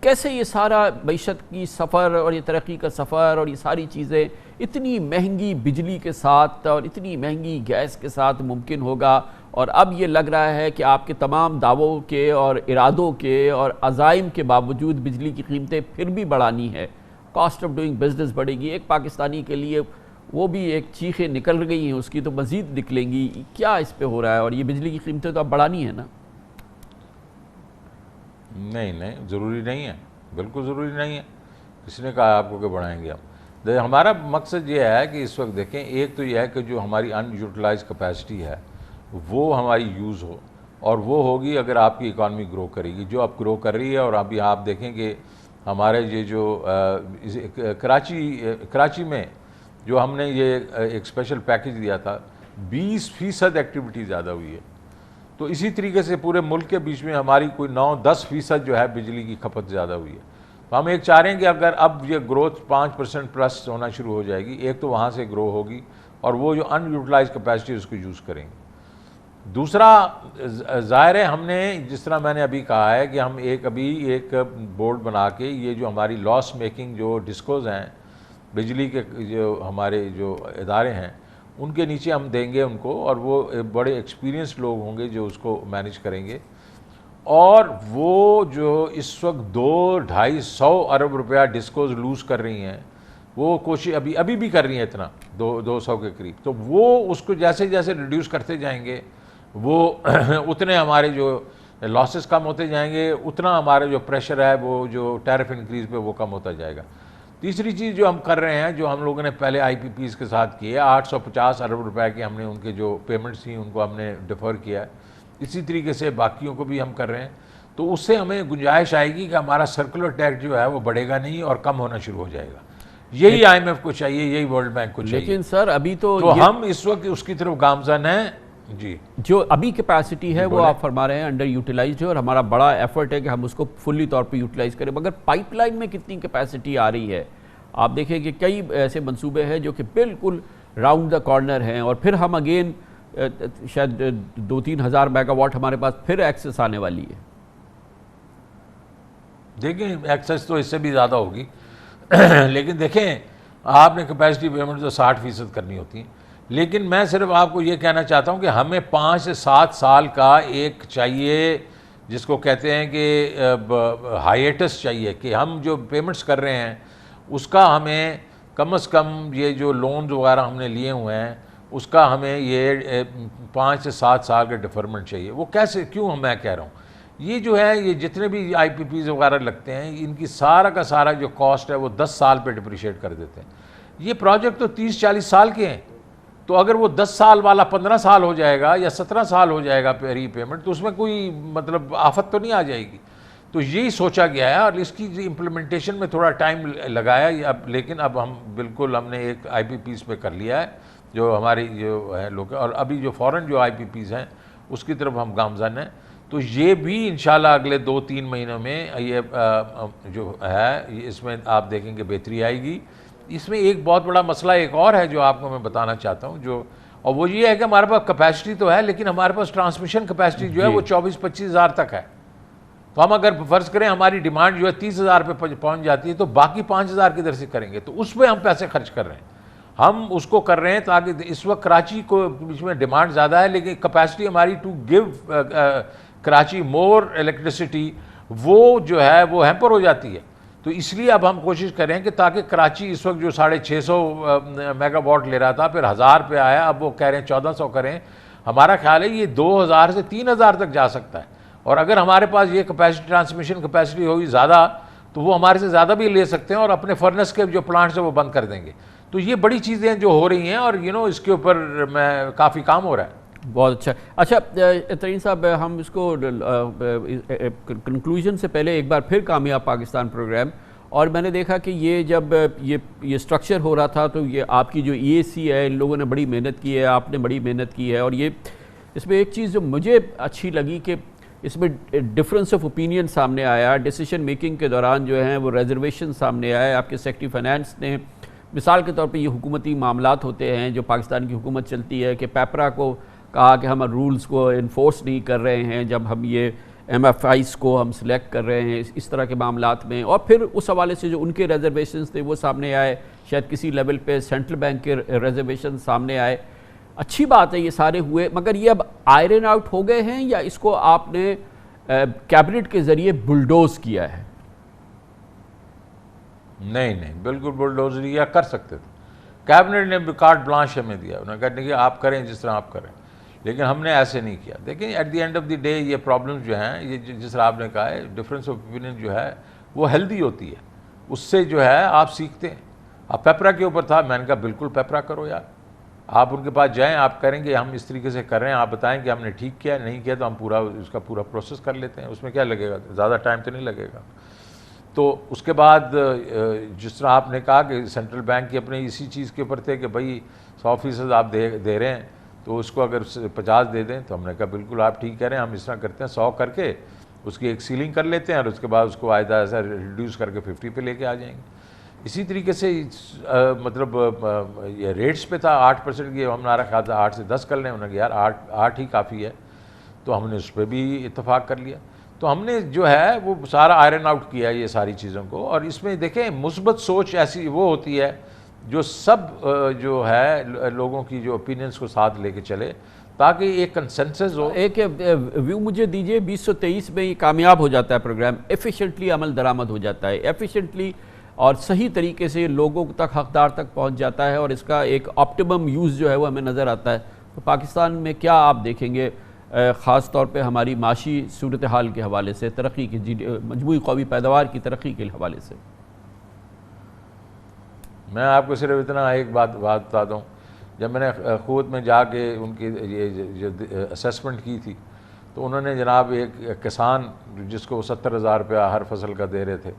کیسے یہ سارا معیشت کی سفر اور یہ ترقی کا سفر اور یہ ساری چیزیں اتنی مہنگی بجلی کے ساتھ اور اتنی مہنگی گیس کے ساتھ ممکن ہوگا؟ اور اب یہ لگ رہا ہے کہ آپ کے تمام دعووں کے اور ارادوں کے اور عزائم کے باوجود بجلی کی قیمتیں پھر بھی بڑھانی ہے, کاسٹ آف ڈوئنگ بزنس بڑھے گی. ایک پاکستانی کے لیے وہ بھی ایک چیخیں نکل گئی ہیں اس کی, تو مزید نکلیں گی. کیا اس پہ ہو رہا ہے؟ اور یہ بجلی کی قیمتیں تو اب بڑھانی ہے نا؟
نہیں, ضروری نہیں ہے, بالکل ضروری نہیں ہے. کس نے کہا آپ کو کہ بڑھائیں گے ہم؟ ہمارا مقصد یہ ہے کہ اس وقت دیکھیں, ایک تو یہ ہے کہ جو ہماری ان یوٹیلائز کیپیسٹی ہے وہ ہماری یوز ہو, اور وہ ہوگی اگر آپ کی اکانومی گرو کرے گی جو اب گرو کر رہی ہے. اور ابھی آپ دیکھیں کہ ہمارے یہ جو کراچی میں جو ہم نے یہ ایک اسپیشل پیکج دیا تھا 20% ایکٹیویٹی زیادہ ہوئی ہے. تو اسی طریقے سے پورے ملک کے بیچ میں ہماری کوئی 9-10% جو ہے بجلی کی کھپت زیادہ ہوئی ہے. تو ہم ایک چاہ رہے ہیں کہ اگر اب یہ گروتھ 5% پلس ہونا شروع ہو جائے گی, ایک تو وہاں سے گرو ہوگی اور وہ جو ان یوٹیلائز کیپیسٹی اس کو یوز کریں گے. دوسرا ظاہر ہے ہم نے جس طرح میں نے ابھی کہا ہے کہ ہم ایک بورڈ بنا کے یہ جو ہماری لاس میکنگ جو ڈسکوز ہیں بجلی کے جو ہمارے جو ادارے ہیں ان کے نیچے ہم دیں گے ان کو, اور وہ بڑے ایکسپیرینس لوگ ہوں گے جو اس کو مینیج کریں گے. اور وہ جو اس وقت 200-250 ارب روپیہ ڈسکوز لوز کر رہی ہیں وہ کوشش ابھی بھی کر رہی ہیں اتنا 200 کے قریب. تو وہ اس کو جیسے جیسے ریڈیوس کرتے جائیں گے وہ اتنے ہمارے جو لاسز کم ہوتے جائیں گے, اتنا ہمارا جو پریشر ہے وہ جو ٹیرف انکریز پہ وہ کم ہوتا جائے گا. تیسری چیز جو ہم کر رہے ہیں, جو ہم لوگوں نے پہلے IPPs کے ساتھ کی ہے, 850 ارب روپے کی ہم نے ان کے جو پیمنٹس تھیں ان کو ہم نے ڈیفر کیا ہے. اسی طریقے سے باقیوں کو بھی ہم کر رہے ہیں. تو اس سے ہمیں گنجائش آئے گی کہ ہمارا سرکولر ٹیکس جو ہے وہ بڑھے گا نہیں اور کم ہونا شروع ہو جائے گا. یہی IMF کو چاہیے, یہی ورلڈ بینک کو چاہیے.
لیکن سر ابھی تو
ہم اس وقت اس کی طرف گامزن ہیں. جی,
جو ابھی کیپیسٹی ہے وہ آپ فرما رہے ہیں انڈر یوٹیلائزڈ ہے, اور ہمارا بڑا ایفرٹ ہے کہ ہم اس کو فلی طور پہ یوٹیلائز کریں. مگر پائپ لائن میں کتنی کیپیسٹی آ رہی ہے؟ آپ دیکھیں کہ کئی ایسے منصوبے ہیں جو کہ بالکل راؤنڈ دا کارنر ہیں, اور پھر ہم اگین شاید 2-3 ہزار میگا واٹ ہمارے پاس پھر ایکسس آنے والی ہے.
دیکھیں ایکسس تو اس سے بھی زیادہ ہوگی, لیکن دیکھیں آپ نے کیپیسٹی پیمنٹ تو 60% کرنی ہوتی ہیں. لیکن میں صرف آپ کو یہ کہنا چاہتا ہوں کہ ہمیں 5 سے 7 سال کا ایک چاہیے جس کو کہتے ہیں کہ ہائیٹس چاہیے کہ ہم جو پیمنٹس کر رہے ہیں اس کا ہمیں کم از کم یہ جو لونز وغیرہ ہم نے لیے ہوئے ہیں اس کا ہمیں یہ 5 سے 7 سال کا ڈیفرمنٹ چاہیے. وہ کیسے کیوں میں کہہ رہا ہوں یہ جو ہے یہ جتنے بھی آئی پی پیز وغیرہ لگتے ہیں ان کی سارا کا سارا جو کاسٹ ہے وہ 10 سال پہ ڈپریشیٹ کر دیتے ہیں. یہ پروجیکٹ تو 30-40 سال کے ہیں, تو اگر وہ 10 سال والا 15 سال ہو جائے گا یا 17 سال ہو جائے گا ری پیمنٹ تو اس میں کوئی مطلب آفت تو نہیں آ جائے گی. تو یہی سوچا گیا ہے اور اس کی امپلیمنٹیشن میں تھوڑا ٹائم لگایا اب, لیکن اب ہم نے ایک آئی پی پیز پہ کر لیا ہے جو ہماری جو ہے لوگ, اور ابھی جو فورن جو آئی پی پیز ہیں اس کی طرف ہم گامزن ہیں. تو یہ بھی انشاءاللہ اگلے 2-3 مہینوں میں یہ جو ہے اس میں آپ دیکھیں گے بہتری آئے گی. اس میں ایک بہت بڑا مسئلہ ایک اور ہے جو آپ کو میں بتانا چاہتا ہوں اور وہ یہ ہے کہ ہمارے پاس کیپیسٹی تو ہے لیکن ہمارے پاس ٹرانسمیشن کیپیسٹی جو ہے وہ 24-25 ہزار تک ہے. تو ہم اگر فرض کریں ہماری ڈیمانڈ جو ہے 30 ہزار پہ پہنچ جاتی ہے تو باقی 5 ہزار کدھر سے کریں گے. تو اس پہ ہم پیسے خرچ کر رہے ہیں, ہم اس کو کر رہے ہیں تاکہ اس وقت کراچی کو بیچ میں ڈیمانڈ زیادہ ہے لیکن کیپیسٹی ہماری to give Karachi more electricity وہ جو ہے وہ ہیمپر ہو جاتی ہے. تو اس لیے اب ہم کوشش کریں کہ تاکہ کراچی اس وقت جو 650 میگا واٹ لے رہا تھا پھر 1000 پہ آیا, اب وہ کہہ رہے ہیں 1400 کریں. ہمارا خیال ہے یہ 2000 سے 3000 تک جا سکتا ہے, اور اگر ہمارے پاس یہ کیپیسٹی ٹرانسمیشن کیپیسٹی ہوگی زیادہ تو وہ ہمارے سے زیادہ بھی لے سکتے ہیں اور اپنے فرنس کے جو پلانٹس ہیں وہ بند کر دیں گے. تو یہ بڑی چیزیں جو ہو رہی ہیں اور اس کے اوپر میں کافی کام ہو رہا ہے.
بہت اچھا ترین صاحب, ہم اس کو کنکلوژن سے پہلے ایک بار پھر کامیاب پاکستان پروگرام, اور میں نے دیکھا کہ یہ جب یہ سٹرکچر ہو رہا تھا تو یہ آپ کی جو ای اے سی ہے ان لوگوں نے بڑی محنت کی ہے, آپ نے بڑی محنت کی ہے, اور یہ اس میں ایک چیز جو مجھے اچھی لگی کہ اس میں ڈفرینس آف اوپینین سامنے آیا, ڈیسیشن میکنگ کے دوران جو ہیں وہ ریزرویشن سامنے آئے. آپ کے سیکرٹری فائنانس نے مثال کے طور پہ یہ حکومتی معاملات ہوتے ہیں جو پاکستان کی حکومت چلتی ہے کہ پیپرا کو کہا کہ ہم رولز کو انفورس نہیں کر رہے ہیں جب ہم یہ ایم ایف آئیز کو ہم سلیکٹ کر رہے ہیں اس طرح کے معاملات میں, اور پھر اس حوالے سے جو ان کے ریزرویشنز تھے وہ سامنے آئے, شاید کسی لیول پہ سینٹرل بینک کے ریزرویشن سامنے آئے. اچھی بات ہے یہ سارے ہوئے, مگر یہ اب آئرن آؤٹ ہو گئے ہیں یا اس کو آپ نے کیبنٹ کے ذریعے بلڈوز کیا ہے؟
نہیں بالکل بلڈوز نہیں کر سکتے تھے. کیبنٹ نے کارٹ بلانش ہمیں دیا, انہوں نے کہا کہ آپ کریں جس طرح آپ کریں, لیکن ہم نے ایسے نہیں کیا. دیکھیں at the end of the day یہ پرابلمز جو ہیں یہ جس طرح آپ نے کہا ہے ڈفرینس آف اوپینین جو ہے وہ ہیلدی ہوتی ہے, اس سے جو ہے آپ سیکھتے ہیں. اب پیپرا کے اوپر تھا, میں نے کہا بالکل پیپرا کرو یار, آپ ان کے پاس جائیں, آپ کریں گے ہم اس طریقے سے کر رہے ہیں, آپ بتائیں کہ ہم نے ٹھیک کیا نہیں کیا تو ہم اس کا پورا پروسیس کر لیتے ہیں, اس میں کیا لگے گا, زیادہ ٹائم تو نہیں لگے گا. تو اس کے بعد جس طرح آپ نے کہا کہ سینٹرل بینک کی اپنے اسی چیز کے اوپر تھے کہ بھائی 100% آپ دے رہے ہیں تو اس کو اگر 50 دے دیں, تو ہم نے کہا بالکل آپ ٹھیک کہہ رہے ہیں, ہم اس طرح کرتے ہیں 100 کر کے اس کی ایک سیلنگ کر لیتے ہیں اور اس کے بعد اس کو آہستہ آہستہ ریڈیوس کر کے 50 پہ لے کے آ جائیں گے. اسی طریقے سے مطلب یہ ریٹس پہ تھا 8% کی, ہم رکھا تھا 8 سے 10 کر لیں, انہوں نے کہا یار 8 ہی کافی ہے, تو ہم نے اس پہ بھی اتفاق کر لیا. تو ہم نے جو ہے وہ سارا آئرن آؤٹ کیا یہ ساری چیزوں کو, اور اس میں دیکھیں مثبت سوچ ایسی وہ ہوتی ہے جو سب جو ہے لوگوں کی جو اوپینینس کو ساتھ لے کے چلے تاکہ ایک کنسنسس ہو.
ایک ویو مجھے دیجئے, 2023 میں یہ کامیاب ہو جاتا ہے پروگرام, ایفیشینٹلی عمل درآمد ہو جاتا ہے, ایفیشینٹلی اور صحیح طریقے سے لوگوں تک حقدار تک پہنچ جاتا ہے, اور اس کا ایک آپٹیمم یوز جو ہے وہ ہمیں نظر آتا ہے. تو پاکستان میں کیا آپ دیکھیں گے خاص طور پہ ہماری معاشی صورتحال کے حوالے سے, ترقی کی مجموعی قومی پیداوار کی ترقی کے حوالے سے؟
میں آپ کو صرف اتنا ایک بات بتا دوں, جب میں نے خوت میں جا کے ان کی یہ جو اسیسمنٹ کی تھی تو انہوں نے جناب ایک کسان جس کو 70,000 روپیہ ہر فصل کا دے رہے تھے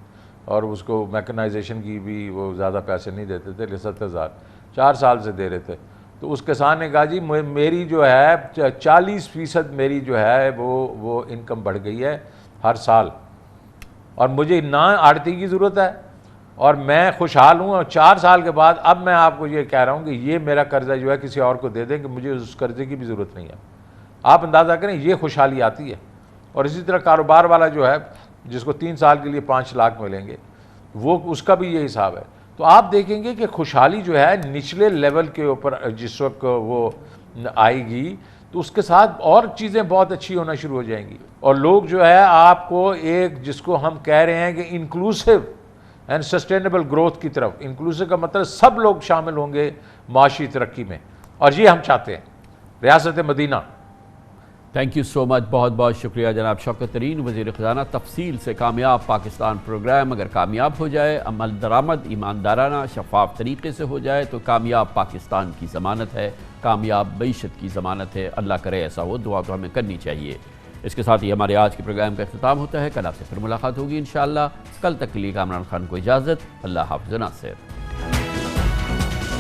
اور اس کو میکنائزیشن کی بھی وہ زیادہ پیسے نہیں دیتے تھے, 70,000 4 سال سے دے رہے تھے. تو اس کسان نے کہا جی میری جو ہے 40% میری جو ہے وہ انکم بڑھ گئی ہے ہر سال, اور مجھے نہ آڑتی کی ضرورت ہے اور میں خوشحال ہوں, اور 4 سال کے بعد اب میں آپ کو یہ کہہ رہا ہوں کہ یہ میرا قرضہ جو ہے کسی اور کو دے دیں کہ مجھے اس قرضے کی بھی ضرورت نہیں ہے. آپ اندازہ کریں یہ خوشحالی آتی ہے. اور اسی طرح کاروبار والا جو ہے جس کو 3 سال کے لیے 5 لاکھ ملیں گے وہ اس کا بھی یہ حساب ہے. تو آپ دیکھیں گے کہ خوشحالی جو ہے نچلے لیول کے اوپر جس وقت وہ آئے گی تو اس کے ساتھ اور چیزیں بہت اچھی ہونا شروع ہو جائیں گی. اور لوگ جو ہے آپ کو ایک جس کو ہم کہہ رہے ہیں کہ انکلوسیو اینڈ سسٹینیبل گروتھ کی طرف، انکلوسیو کا مطلب سب لوگ شامل ہوں گے معاشی ترقی میں، اور یہ ہم چاہتے ہیں. ریاست مدینہ.
تھینک یو سو مچ، بہت بہت شکریہ جناب شوکت ترین وزیر خزانہ. تفصیل سے کامیاب پاکستان پروگرام اگر کامیاب ہو جائے، عمل درآمد ایماندارانہ شفاف طریقے سے ہو جائے تو کامیاب پاکستان کی ضمانت ہے، کامیاب معیشت کی ضمانت ہے. اللہ کرے ایسا ہو، دعا تو ہمیں کرنی چاہیے. اس کے ساتھ ہی ہمارے آج کے پروگرام کا اختتام ہوتا ہے. کل آپ سے پھر ملاقات ہوگی انشاءاللہ. کل تک کے لیے کامران خان کو اجازت. اللہ حافظ ناصر.